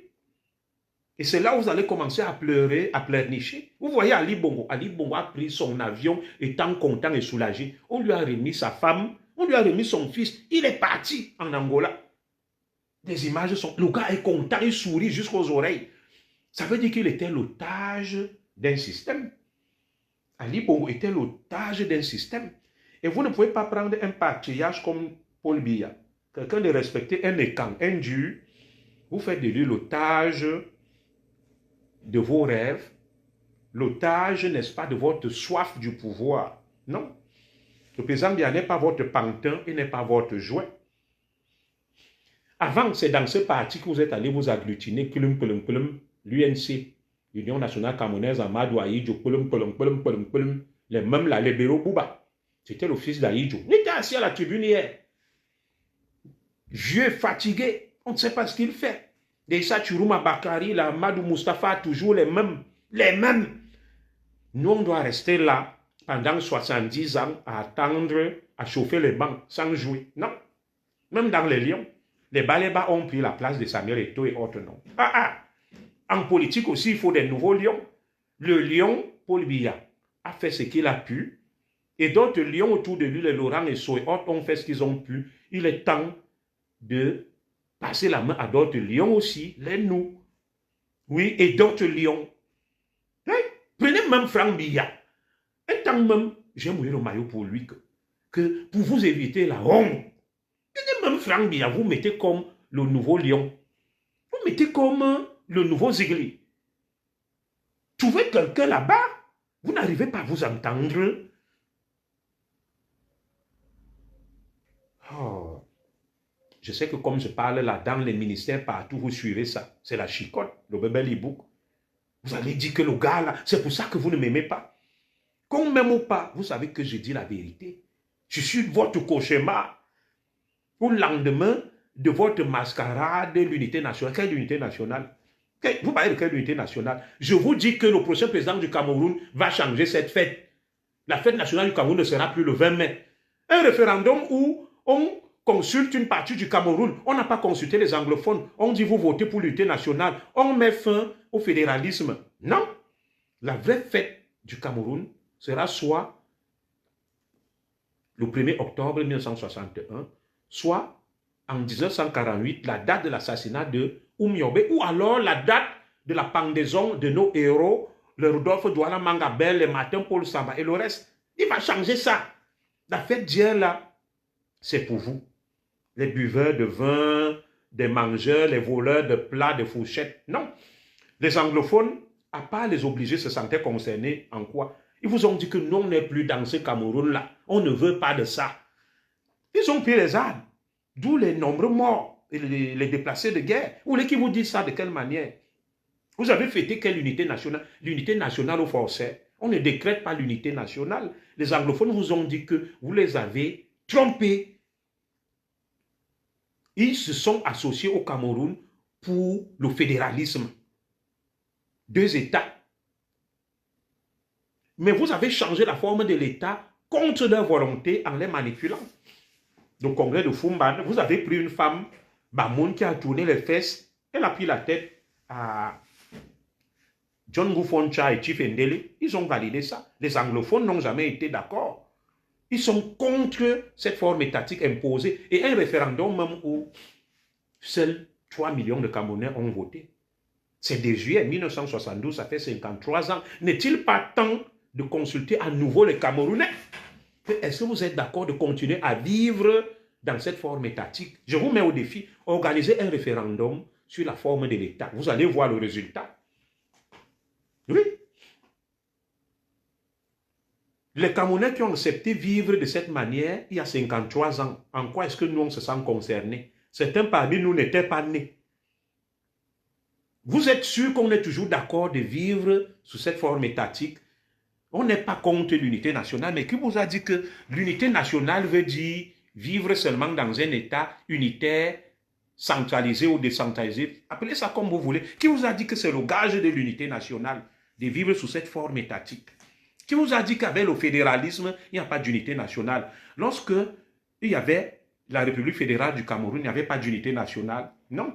Et c'est là où vous allez commencer à pleurer, à pleurnicher. Vous voyez Ali Bongo. Ali Bongo a pris son avion, étant content et soulagé. On lui a remis sa femme, on lui a remis son fils. Il est parti en Angola. Des images sont... Le gars est content, il sourit jusqu'aux oreilles. Ça veut dire qu'il était l'otage d'un système. Ali Bongo était l'otage d'un système. Et vous ne pouvez pas prendre un patriarche comme Paul Biya, quelqu'un de respecté, un écan, un dur. Vous faites de lui l'otage de vos rêves, l'otage, n'est-ce pas, de votre soif du pouvoir. Non. Le président Biya n'est pas votre pantin, il n'est pas votre jouet. Avant, c'est dans ce parti que vous êtes allé vous agglutiner, l'UNC, l'Union nationale camerounaise, Amadou Ahidjo, les mêmes là, les Béro Bouba. C'était le fils d'Ahidjo. Il était assis à la tribune hier. Vieux, fatigué, on ne sait pas ce qu'il fait. Déjà, Chourouma Bakari, la Amadou Mustafa, toujours les mêmes. Les mêmes. Nous, on doit rester là pendant 70 ans à attendre, à chauffer les bancs sans jouer. Non. Même dans les Lions, les Baléba ont pris la place de Samuel Eto'o et autres noms. En politique aussi, il faut des nouveaux lions. Le lion, Paul Biya, a fait ce qu'il a pu. Et d'autres lions autour de lui, les Laurent et So et autres, ont fait ce qu'ils ont pu. Il est temps de passer la main à d'autres lions aussi, les nous. Oui, et d'autres lions. Hein? Prenez même Franck Biya. Un temps même, j'ai mouillé le maillot pour lui que pour vous éviter la honte. Prenez même Franck Biya, vous mettez comme le nouveau lion. Vous mettez comme le nouveau Zigli. Trouvez quelqu'un là-bas, vous n'arrivez pas à vous entendre. Oh. Je sais que comme je parle là, dans les ministères, partout, vous suivez ça. C'est la chicotte, le bébé Libouk. Vous allez dire que le gars là, c'est pour ça que vous ne m'aimez pas. Qu'on m'aime ou pas, vous savez que je dis la vérité. Je suis votre cauchemar. Au lendemain de votre mascarade de l'unité nationale. Quelle unité nationale? Vous parlez de quelle unité nationale? Je vous dis que le prochain président du Cameroun va changer cette fête. La fête nationale du Cameroun ne sera plus le 20 mai. Un référendum où on consulte une partie du Cameroun. On n'a pas consulté les anglophones. On dit vous votez pour l'unité nationale. On met fin au fédéralisme. Non. La vraie fête du Cameroun sera soit le 1er octobre 1961, soit en 1948, la date de l'assassinat de Oumyobé, ou alors la date de la pendaison de nos héros, le Rodolphe Douala Mangabel, les Martin Paul Samba et le reste. Il va changer ça. La fête d'hier là, c'est pour vous. Les buveurs de vin, des mangeurs, les voleurs de plats, de fourchettes. Non. Les anglophones, à part les obligés, se sentaient concernés en quoi? Ils vous ont dit que nous, on n'est plus dans ce Cameroun-là. On ne veut pas de ça. Ils ont pris les armes. D'où les nombreux morts et les déplacés de guerre. Vous voulez qu'ils vous disent ça de quelle manière? Vous avez fêté quelle unité nationale? L'unité nationale au forcé. On ne décrète pas l'unité nationale. Les anglophones vous ont dit que vous les avez trompés. Ils se sont associés au Cameroun pour le fédéralisme. 2 États. Mais vous avez changé la forme de l'État contre leur volonté en les manipulant. Le congrès de Fumban, vous avez pris une femme, Bamoun, qui a tourné les fesses, elle a pris la tête à John Goufoncha et Chief Ndele. Ils ont validé ça. Les anglophones n'ont jamais été d'accord. Ils sont contre cette forme étatique imposée. Et un référendum même où seuls 3 millions de Camerounais ont voté. C'est dès juillet 1972, ça fait 53 ans. N'est-il pas temps de consulter à nouveau les Camerounais? Est-ce que vous êtes d'accord de continuer à vivre dans cette forme étatique? Je vous mets au défi, organisez un référendum sur la forme de l'État. Vous allez voir le résultat. Oui. Les Camerounais qui ont accepté vivre de cette manière il y a 53 ans, en quoi est-ce que nous on se sent concernés? Certains parmi nous n'étaient pas nés. Vous êtes sûr qu'on est toujours d'accord de vivre sous cette forme étatique? On n'est pas contre l'unité nationale, mais qui vous a dit que l'unité nationale veut dire vivre seulement dans un État unitaire, centralisé ou décentralisé? Appelez ça comme vous voulez. Qui vous a dit que c'est le gage de l'unité nationale, de vivre sous cette forme étatique? Qui vous a dit qu'avec le fédéralisme, il n'y a pas d'unité nationale? Lorsque il y avait la République fédérale du Cameroun, il n'y avait pas d'unité nationale. Non.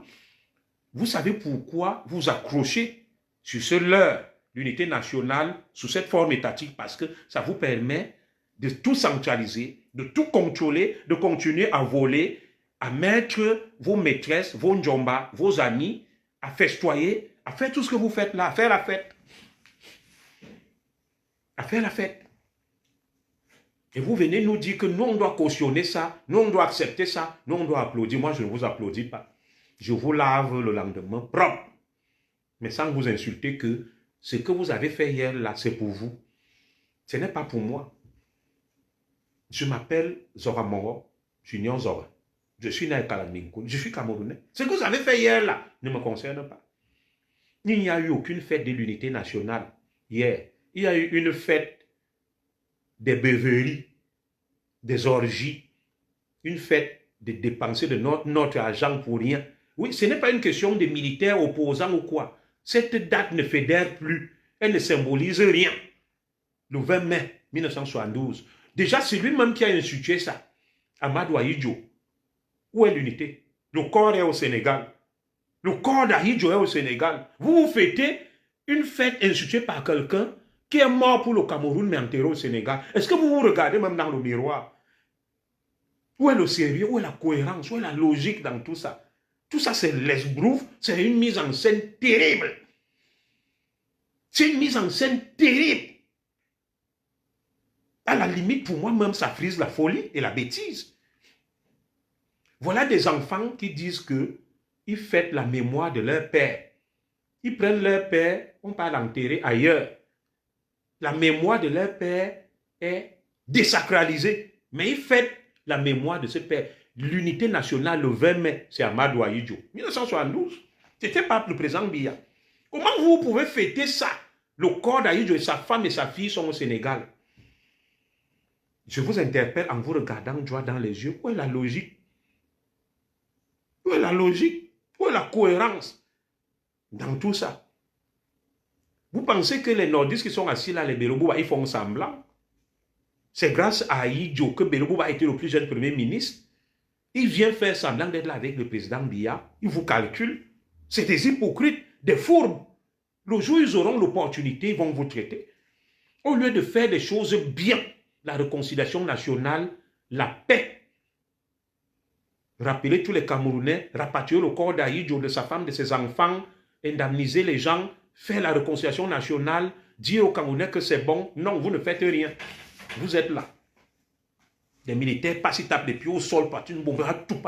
Vous savez pourquoi vous accrochez sur ce leurre, l'unité nationale, sous cette forme étatique? Parce que ça vous permet de tout centraliser, de tout contrôler, de continuer à voler, à mettre vos maîtresses, vos njombas, vos amis, à festoyer, à faire tout ce que vous faites là, à faire la fête. à faire la fête. Et vous venez nous dire que nous, on doit cautionner ça, nous, on doit accepter ça, nous, on doit applaudir. Moi, je ne vous applaudis pas. Je vous lave le lendemain propre. Mais sans vous insulter que ce que vous avez fait hier, là, c'est pour vous. Ce n'est pas pour moi. Je m'appelle Zora Moro, Junior Zora. Je suis né à Kalaminkoun, je suis Camerounais. Ce que vous avez fait hier, là, ne me concerne pas. Il n'y a eu aucune fête de l'unité nationale hier. Il y a eu une fête des beuveries, des orgies, une fête de dépenser de notre argent pour rien. Oui, ce n'est pas une question de militaires opposants ou quoi. Cette date ne fédère plus. Elle ne symbolise rien. Le 20 mai 1972. Déjà, c'est lui-même qui a institué ça. Amadou Ahidjo. Où est l'unité? Le corps est au Sénégal. Le corps d'Ahidjo est au Sénégal. Vous fêtez une fête instituée par quelqu'un qui est mort pour le Cameroun mais enterré au Sénégal. Est-ce que vous vous regardez même dans le miroir? Où est le sérieux? Où est la cohérence? Où est la logique dans tout ça? Tout ça, c'est l'esbrouf. C'est une mise en scène terrible. C'est une mise en scène terrible. À la limite, pour moi, même, ça frise la folie et la bêtise. Voilà des enfants qui disent qu'ils fêtent la mémoire de leur père. Ils prennent leur père, on part l'enterrer ailleurs. La mémoire de leur père est désacralisée. Mais ils fêtent la mémoire de ce père. L'unité nationale, le 20 mai, c'est Amadou Ahidjo. 1972, ce n'était pas le président Biya. Comment vous pouvez fêter ça? Le corps d'Ahidjo et sa femme et sa fille sont au Sénégal. Je vous interpelle en vous regardant droit dans les yeux. Où est la logique? Où est la logique? Où est la cohérence dans tout ça? Vous pensez que les nordistes qui sont assis là, les Belobouba, ils font semblant? C'est grâce à Ahidjo que Belobouba a été le plus jeune premier ministre. Il vient faire semblant d'être là avec le président Biya. Il vous calcule. C'est des hypocrites, des fourbes. Le jour où ils auront l'opportunité, ils vont vous traiter. Au lieu de faire des choses bien, la réconciliation nationale, la paix, rappeler tous les Camerounais, rapatrier le corps d'Ahidjo, de sa femme, de ses enfants, indemniser les gens, faire la réconciliation nationale, dire aux Camerounais que c'est bon. Non, vous ne faites rien. Vous êtes là. Les militaires passent, ils tapent les pieds au sol, partent une bombe, à tout.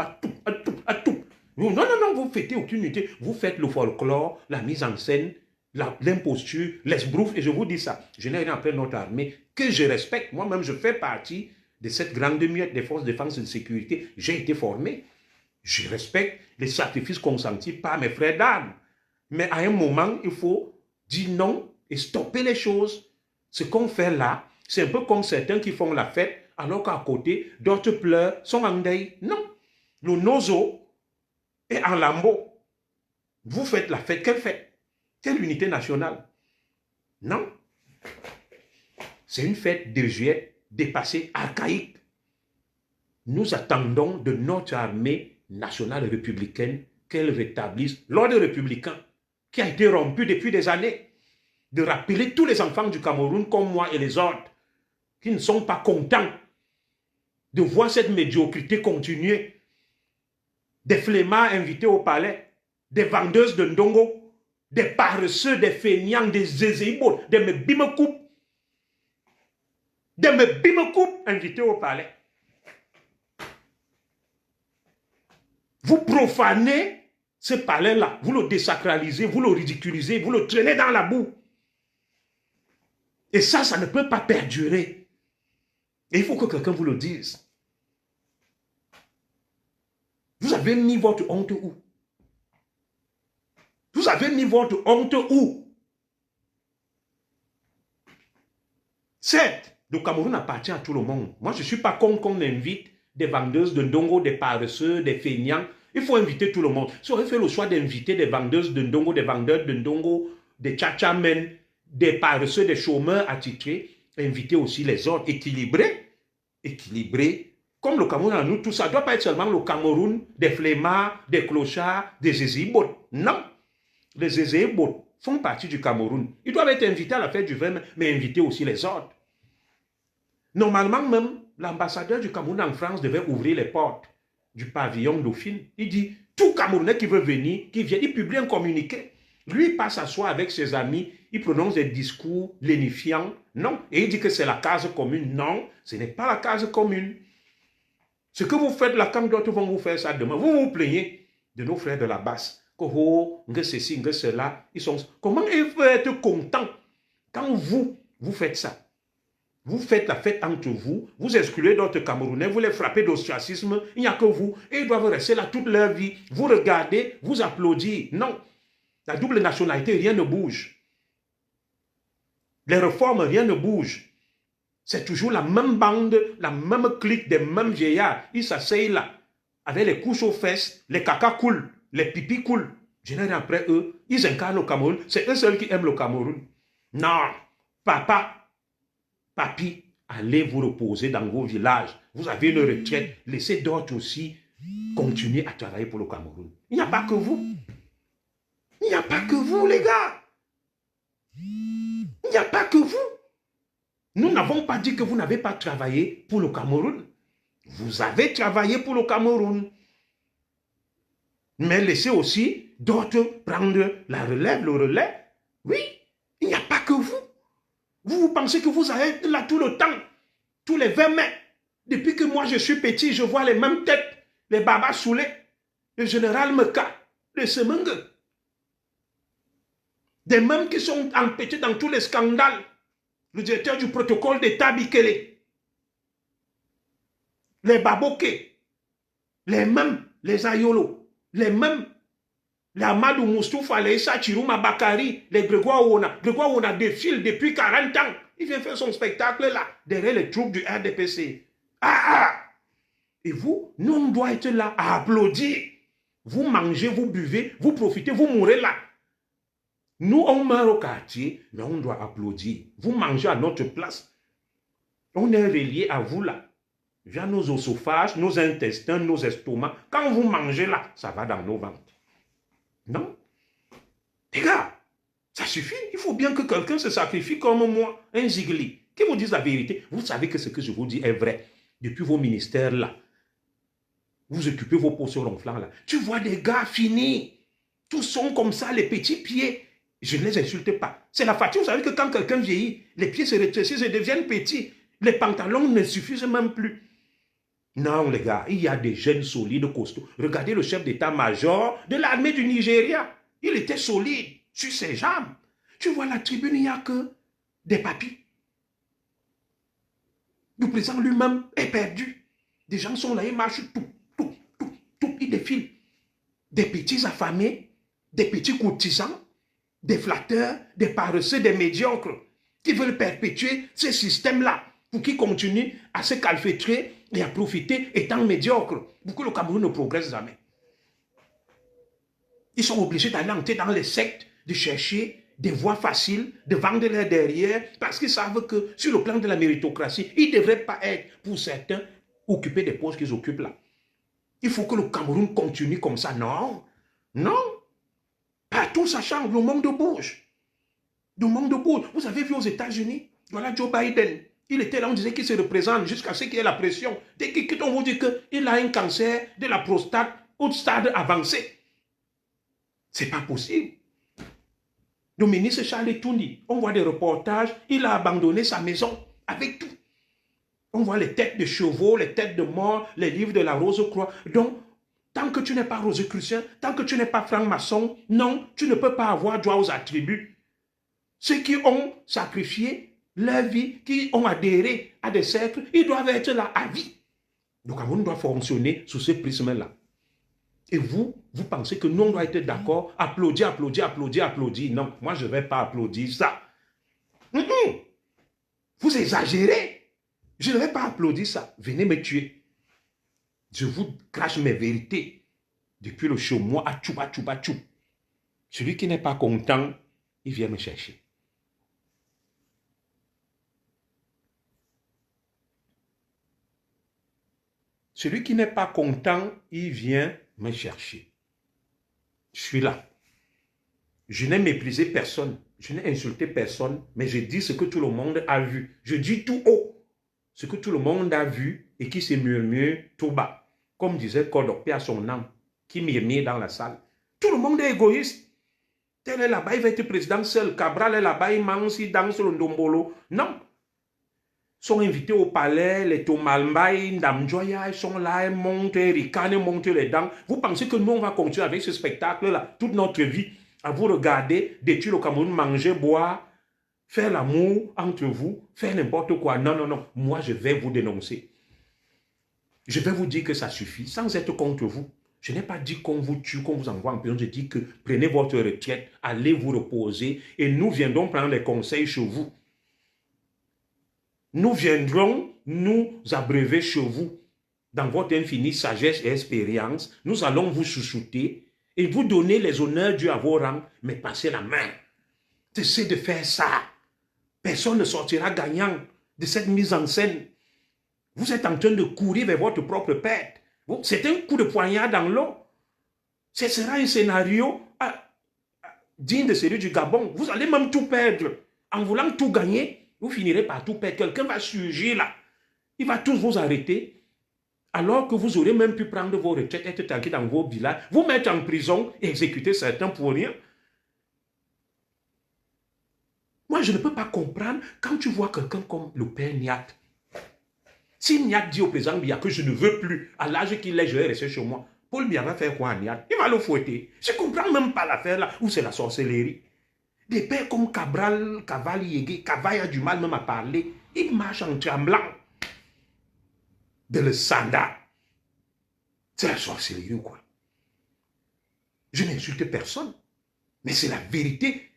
Non, vous fêtez aucune unité. Vous faites le folklore, la mise en scène, l'imposture, l'esbrouf, et je vous dis ça. Je n'ai rien après notre armée, que je respecte. Moi-même, je fais partie de cette grande muette des forces de défense et de sécurité. J'ai été formé. Je respecte les sacrifices consentis par mes frères d'armes. Mais à un moment, il faut dire non et stopper les choses. Ce qu'on fait là, c'est un peu comme certains qui font la fête, alors qu'à côté, d'autres pleurent, sont en deuil. Non. Le nozo est en lambeaux. Vous faites la fête. Quelle fête? Quelle unité nationale? Non. C'est une fête désuète, dépassée, archaïque. Nous attendons de notre armée nationale républicaine qu'elle rétablisse l'ordre républicain qui a été rompu depuis des années. De rappeler tous les enfants du Cameroun comme moi et les autres qui ne sont pas contents de voir cette médiocrité continuer. Des flemmards invités au palais, des vendeuses de ndongo, des paresseux, des feignants, des zézéibos, des mebimekoup, invités au palais. Vous profanez ce palais-là, vous le désacralisez, vous le ridiculisez, vous le traînez dans la boue. Et ça ne peut pas perdurer. Et il faut que quelqu'un vous le dise. Vous avez mis votre honte où? Vous avez mis votre honte où? Certes, le Cameroun appartient à tout le monde. Moi, je ne suis pas contre qu'on invite des vendeuses de ndongo, des paresseux, des feignants. Il faut inviter tout le monde. Si on fait le choix d'inviter des vendeuses de ndongo, des vendeurs de ndongo, des tchatchamen, des paresseux, des chômeurs attitrés, inviter aussi les autres, équilibrés. Comme le Cameroun à nous, tout ça ne doit pas être seulement le Cameroun des flemmards, des clochards, des zézéibots. Non. Les zézéibots font partie du Cameroun. Ils doivent être invités à la fête du 20 mai, mais inviter aussi les autres. Normalement même, l'ambassadeur du Cameroun en France devait ouvrir les portes du pavillon Dauphine. Il dit, tout Camerounais qui veut venir, qui vient, il publie un communiqué. Lui, il passe à soi avec ses amis, il prononce des discours lénifiants. Non. Et il dit que c'est la case commune. Non, ce n'est pas la case commune. Ce que vous faites là, quand d'autres vont vous faire ça demain, vous vous plaignez de nos frères de la basse. Que oh, que ceci, que cela. Ils sont... Comment ils peuvent être contents quand vous faites ça? Vous faites la fête entre vous, vous excluez d'autres Camerounais, vous les frappez d'ostracisme, il n'y a que vous, et ils doivent rester là toute leur vie. Vous regardez, vous applaudissez. Non, la double nationalité, rien ne bouge. Les réformes, rien ne bouge. C'est toujours la même bande, la même clique des mêmes vieillards. Ils s'asseyent là, avec les couches aux fesses, les caca coulent, les pipis coulent. Je n'ai rien après eux, ils incarnent le Cameroun, c'est eux seuls qui aiment le Cameroun. Non, papa, papi, allez vous reposer dans vos villages. Vous avez une retraite. Laissez d'autres aussi continuer à travailler pour le Cameroun. Il n'y a pas que vous. Il n'y a pas que vous, les gars. Il n'y a pas que vous. Nous n'avons pas dit que vous n'avez pas travaillé pour le Cameroun. Vous avez travaillé pour le Cameroun. Mais laissez aussi d'autres prendre la relève, le relais. Oui, il n'y a pas que vous. Vous pensez que vous allez être là tout le temps, tous les 20 mai. Depuis que moi je suis petit, je vois les mêmes têtes, les babas Soulé, le général Meka, le Semengue. Des mêmes qui sont empêchés dans tous les scandales. Le directeur du protocole d'État Bikele, les Baboké, les mêmes, les Ayolo, les mêmes, les Amadou Moustoufa, les Issa Chirouma Bakari, les Grégoire Ouona. Grégoire Ouona défile depuis 40 ans. Il vient faire son spectacle là, derrière les troupes du RDPC. Et vous, nous, on doit être là à applaudir. Vous mangez, vous buvez, vous profitez, vous mourrez là. Nous, on meurt au quartier, mais on doit applaudir. Vous mangez à notre place. On est relié à vous là. Via nos osophages, nos intestins, nos estomacs. Quand vous mangez là, ça va dans nos ventres. Non? Les gars, ça suffit. Il faut bien que quelqu'un se sacrifie comme moi, un zigli, qui vous dise la vérité. Vous savez que ce que je vous dis est vrai. Depuis vos ministères là, vous occupez vos postes ronflants là. Tu vois des gars finis. Tous sont comme ça, les petits pieds. Je ne les insulte pas. C'est la fatigue. Vous savez que quand quelqu'un vieillit, les pieds se rétrécissent et deviennent petits. Les pantalons ne suffisent même plus. Non, les gars, il y a des jeunes solides, costauds. Regardez le chef d'état-major de l'armée du Nigeria. Il était solide sur ses jambes. Tu vois, la tribune, il n'y a que des papis. Le président lui-même est perdu. Des gens sont là, ils marchent tout, ils défilent. Des petits affamés, des petits courtisans, des flatteurs, des paresseux, des médiocres qui veulent perpétuer ce système-là pour qu'ils continuent à se calfeutrer et à profiter étant médiocres pour que le Cameroun ne progresse jamais. Ils sont obligés d'aller entrer dans les sectes, de chercher des voies faciles, de vendre leur derrière, parce qu'ils savent que sur le plan de la méritocratie, ils ne devraient pas être, pour certains, occuper des postes qu'ils occupent là. Il faut que le Cameroun continue comme ça. Non, non. Partout ça change, le monde bouge. Le monde bouge. Vous avez vu aux États-Unis, voilà Joe Biden. Il était là, on disait qu'il se représente jusqu'à ce qu'il y ait la pression. Dès qu'on vous dit qu'il a un cancer de la prostate au stade avancé. C'est pas possible. Le ministre Charles Touny, on voit des reportages, il a abandonné sa maison avec tout. On voit les têtes de chevaux, les têtes de morts, les livres de la Rose-Croix. Donc, tant que tu n'es pas rosicrucien, tant que tu n'es pas franc-maçon, non, tu ne peux pas avoir droit aux attributs. Ceux qui ont sacrifié leur vie, qui ont adhéré à des cercles, ils doivent être là à vie. Donc, on doit fonctionner sous ce prisme-là. Et vous pensez que nous, on doit être d'accord, applaudir, applaudir, applaudir, applaudir. Non, moi, je ne vais pas applaudir ça. Vous exagérez. Je ne vais pas applaudir ça. Venez me tuer. Je vous crache mes vérités. Depuis le show, moi, à tchouba, tchouba, tchou. Celui qui n'est pas content, il vient me chercher. Celui qui n'est pas content, il vient me chercher. Je suis là. Je n'ai méprisé personne. Je n'ai insulté personne. Mais je dis ce que tout le monde a vu. Je dis tout haut ce que tout le monde a vu et qui se murmure tout bas. Comme disait Kodok, paix à son âme, qui murmure dans la salle. Tout le monde est égoïste. Tel est là-bas, il va être président seul. Cabral est là-bas, il mange, il danse le ndombolo. Non. Ils sont invités au palais, les Tomalmbaï, Ndamjoya, ils sont là, ils montent, ils ricanent, ils montent les dents. Vous pensez que nous, on va continuer avec ce spectacle-là, toute notre vie, à vous regarder, détruire le Cameroun, manger, boire, faire l'amour entre vous, faire n'importe quoi. Non, non, non. Moi, je vais vous dénoncer. Je vais vous dire que ça suffit, sans être contre vous. Je n'ai pas dit qu'on vous tue, qu'on vous envoie en prison. Je dis que prenez votre retraite, allez vous reposer et nous viendrons prendre les conseils chez vous. Nous viendrons nous abreuver chez vous dans votre infinie sagesse et expérience. Nous allons vous chouchouter et vous donner les honneurs dus à vos rangs, mais passez la main. Essayez de faire ça. Personne ne sortira gagnant de cette mise en scène. Vous êtes en train de courir vers votre propre perte. C'est un coup de poignard dans l'eau. Ce sera un scénario digne de celui du Gabon. Vous allez même tout perdre. En voulant tout gagner, vous finirez par tout perdre. Quelqu'un va surgir là. Il va tous vous arrêter. Alors que vous aurez même pu prendre vos retraites, être tranquille dans vos villages, vous mettre en prison et exécuter certains pour rien. Moi, je ne peux pas comprendre quand tu vois quelqu'un comme le père Niat. Si Niat dit au président Biya que je ne veux plus, à l'âge qu'il est, je vais rester chez moi, Paul Biya va faire quoi à Niat? Il va le fouetter. Je ne comprends même pas l'affaire là, où c'est la sorcellerie. Des pères comme Cabral, Cavalier, Cavaya a du mal même à parler. Il marche en tremblant. De le sanda. C'est la sorcellerie ou quoi? Je n'insulte personne. Mais c'est la vérité.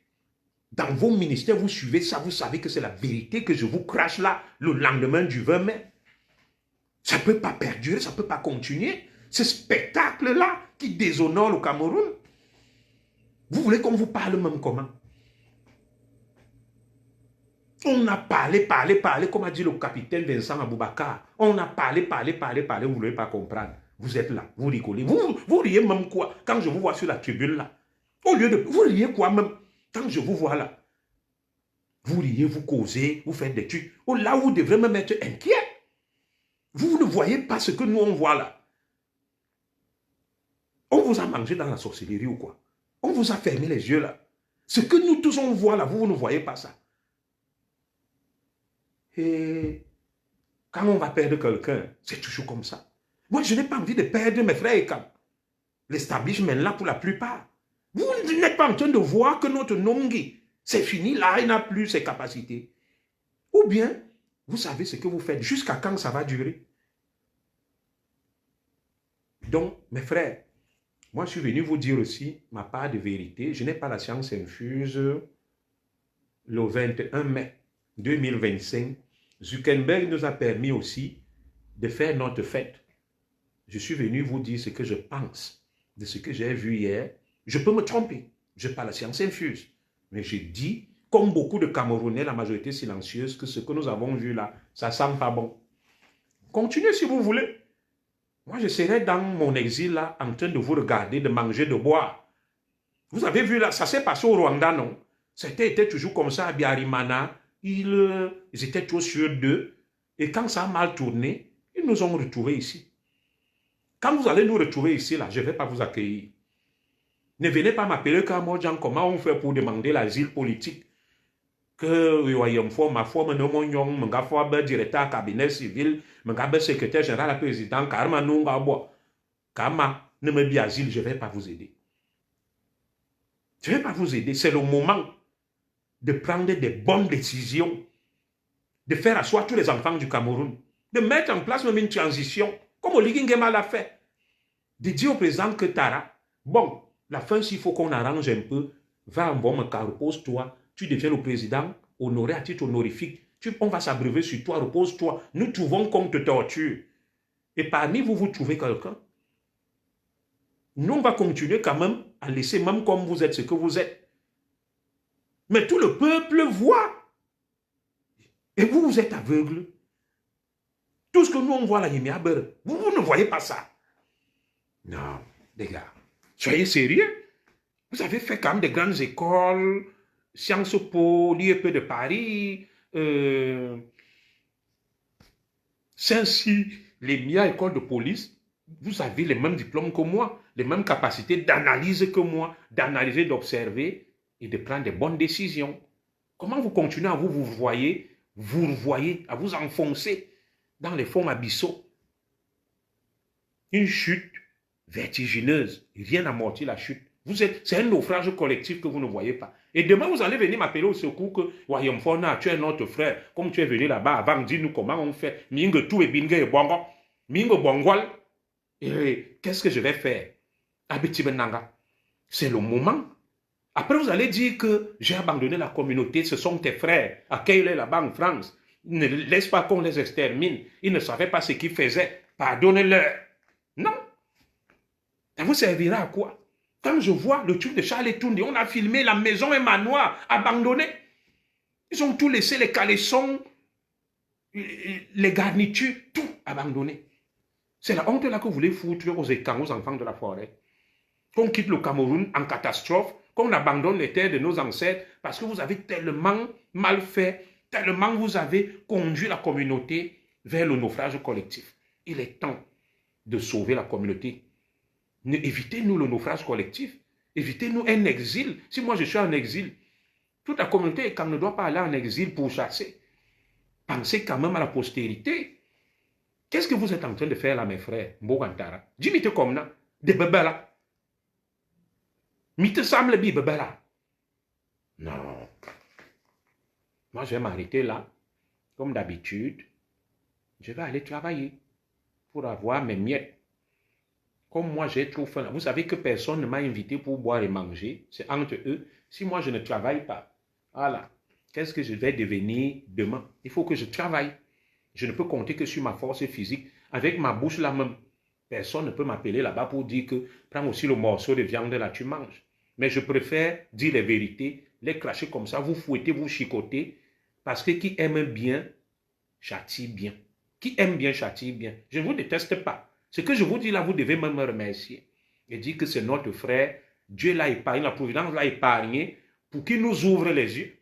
Dans vos ministères, vous suivez ça, vous savez que c'est la vérité que je vous crache là, le lendemain du 20 mai. Ça ne peut pas perdurer, ça ne peut pas continuer. Ce spectacle-là qui déshonore le Cameroun. Vous voulez qu'on vous parle même comment? On a parlé, comme a dit le capitaine Vincent Aboubakar. On a parlé, vous ne voulez pas comprendre. Vous êtes là, vous rigolez. Vous riez même quoi quand je vous vois sur la tribune là? Au lieu de... Vous riez quoi même quand je vous vois là? Vous riez, vous causez, vous faites des trucs. Oh, là où vous devrez même être inquiet. Vous ne voyez pas ce que nous on voit là. On vous a mangé dans la sorcellerie ou quoi? On vous a fermé les yeux là. Ce que nous tous on voit là, vous ne voyez pas ça. Et quand on va perdre quelqu'un, c'est toujours comme ça. Moi, je n'ai pas envie de perdre mes frères et camps. L'establishment là pour la plupart. Vous n'êtes pas en train de voir que notre Nongi, c'est fini là, il n'a plus ses capacités. Ou bien, vous savez ce que vous faites, jusqu'à quand ça va durer. Donc, mes frères, moi je suis venu vous dire aussi ma part de vérité. Je n'ai pas la science infuse. Le 21 mai 2025, Zuckerberg nous a permis aussi de faire notre fête. Je suis venu vous dire ce que je pense de ce que j'ai vu hier. Je peux me tromper, je n'ai pas la science infuse. Mais je dis, comme beaucoup de Camerounais, la majorité silencieuse, que ce que nous avons vu là, ça ne sent pas bon. Continuez si vous voulez. Moi, je serai dans mon exil là, en train de vous regarder, de manger, de boire. Vous avez vu là, ça s'est passé au Rwanda, non? C'était toujours comme ça à Biarimana. Ils étaient trop sûrs d'eux. Et quand ça a mal tourné, ils nous ont retrouvés ici. Quand vous allez nous retrouver ici, là, je ne vais pas vous accueillir. Ne venez pas m'appeler Kamodjan, comment on fait pour demander l'asile politique. Que ma forme ne m'ont m'a fait directeur cabinet civil, m'a fait secrétaire général à président, Karma Nungabo. Kama ne me dit asile, je ne vais pas vous aider. Je ne vais pas vous aider. C'est le moment de prendre des bonnes décisions, de faire asseoir tous les enfants du Cameroun, de mettre en place même une transition, comme Oligui Nguema l'a fait, de dire au président que Tara, bon, la fin, s'il faut qu'on arrange un peu, va en bon repose-toi, tu deviens le président, honoré à titre honorifique, on va s'abreuver sur toi, repose-toi, nous trouvons qu'on te torture. Et parmi vous, vous trouvez quelqu'un. Nous, on va continuer quand même à laisser, même comme vous êtes ce que vous êtes. Mais tout le peuple voit. Et vous, vous êtes aveugle. Tout ce que nous, on voit là, vous ne voyez pas ça. Non, les gars, soyez sérieux. Vous avez fait quand même des grandes écoles, Sciences Po, l'IEP de Paris, Saint-Cy, les MIA écoles de police. Vous avez les mêmes diplômes que moi, les mêmes capacités d'analyse que moi, d'analyser, d'observer. et de prendre des bonnes décisions. Comment vous continuez à vous voyez, à vous enfoncer dans les fonds abyssaux? Une chute vertigineuse, rien n'amortit la chute. C'est un naufrage collectif que vous ne voyez pas. Et demain, vous allez venir m'appeler au secours que Wayom Fona, tu es notre frère. Comme tu es venu là-bas avant, dis-nous comment on fait. Mingue tout et bingue et bongo. Mingue bongwal. Et qu'est-ce que je vais faire? Abiti Benanga. C'est le moment. Après, vous allez dire que j'ai abandonné la communauté, ce sont tes frères. Accueille-les là-bas en France. Ne laisse pas qu'on les extermine. Ils ne savaient pas ce qu'ils faisaient. Pardonnez-leur. Non. Ça vous servira à quoi? Quand je vois le truc de Charles Toundi, on a filmé la maison et manoir abandonnée. Ils ont tout laissé, les caleçons, les garnitures, tout abandonné. C'est la honte là que vous voulez foutre aux étangs, aux enfants de la forêt. Qu'on quitte le Cameroun en catastrophe, qu'on abandonne les terres de nos ancêtres parce que vous avez tellement mal fait, tellement vous avez conduit la communauté vers le naufrage collectif. Il est temps de sauver la communauté. Évitez-nous le naufrage collectif. Évitez-nous un exil. Si moi je suis en exil, toute la communauté ne doit pas aller en exil pour chasser. Pensez quand même à la postérité. Qu'est-ce que vous êtes en train de faire là, mes frères? Mbogantara. Dis-moi comme ça. Des bébés là. Mite semble bi bébé là. Non. Moi je vais m'arrêter là. Comme d'habitude. Je vais aller travailler pour avoir mes miettes. Comme moi, j'ai trop faim. Vous savez que personne ne m'a invité pour boire et manger. C'est entre eux. Si moi, je ne travaille pas, voilà. Qu'est-ce que je vais devenir demain? Il faut que je travaille. Je ne peux compter que sur ma force physique. Avec ma bouche là même, personne ne peut m'appeler là-bas pour dire que prends aussi le morceau de viande là, tu manges. Mais je préfère dire les vérités, les cracher comme ça, vous fouettez, vous chicotez. Parce que qui aime bien, châtie bien. Qui aime bien, châtie bien. Je ne vous déteste pas. Ce que je vous dis là, vous devez même me remercier. Et dire que c'est notre frère, Dieu l'a épargné, la providence l'a épargné, pour qu'il nous ouvre les yeux.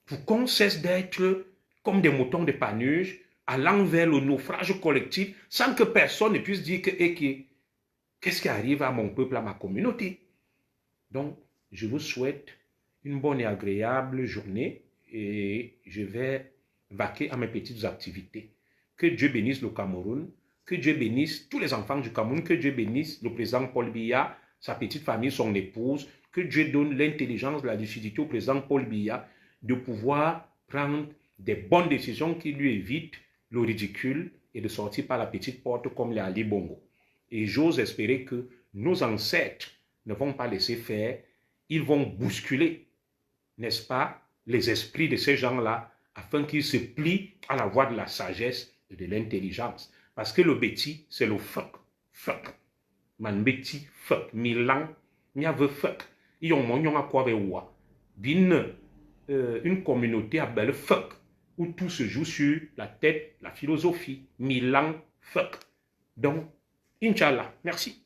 Pour qu'on cesse d'être comme des moutons de Panurge, allant vers le naufrage collectif, sans que personne ne puisse dire que, qu'est-ce qui arrive à mon peuple, à ma communauté. Donc, je vous souhaite une bonne et agréable journée, et je vais vaquer à mes petites activités. Que Dieu bénisse le Cameroun. Que Dieu bénisse tous les enfants du Cameroun, que Dieu bénisse le président Paul Biya, sa petite famille, son épouse, que Dieu donne l'intelligence, la lucidité au président Paul Biya de pouvoir prendre des bonnes décisions qui lui évitent le ridicule et de sortir par la petite porte comme les Ali Bongo. Et j'ose espérer que nos ancêtres ne vont pas laisser faire, ils vont bousculer, n'est-ce pas, les esprits de ces gens-là afin qu'ils se plient à la voie de la sagesse et de l'intelligence. Parce que le bêtis, c'est le fuck. Fuck. Man bêtis, fuck. Milan, n'y a veut fuck. Ils ont mon à quoi une communauté à belle fuck. Où tout se joue sur la tête, la philosophie. Milan, fuck. Donc, Inch'Allah. Merci.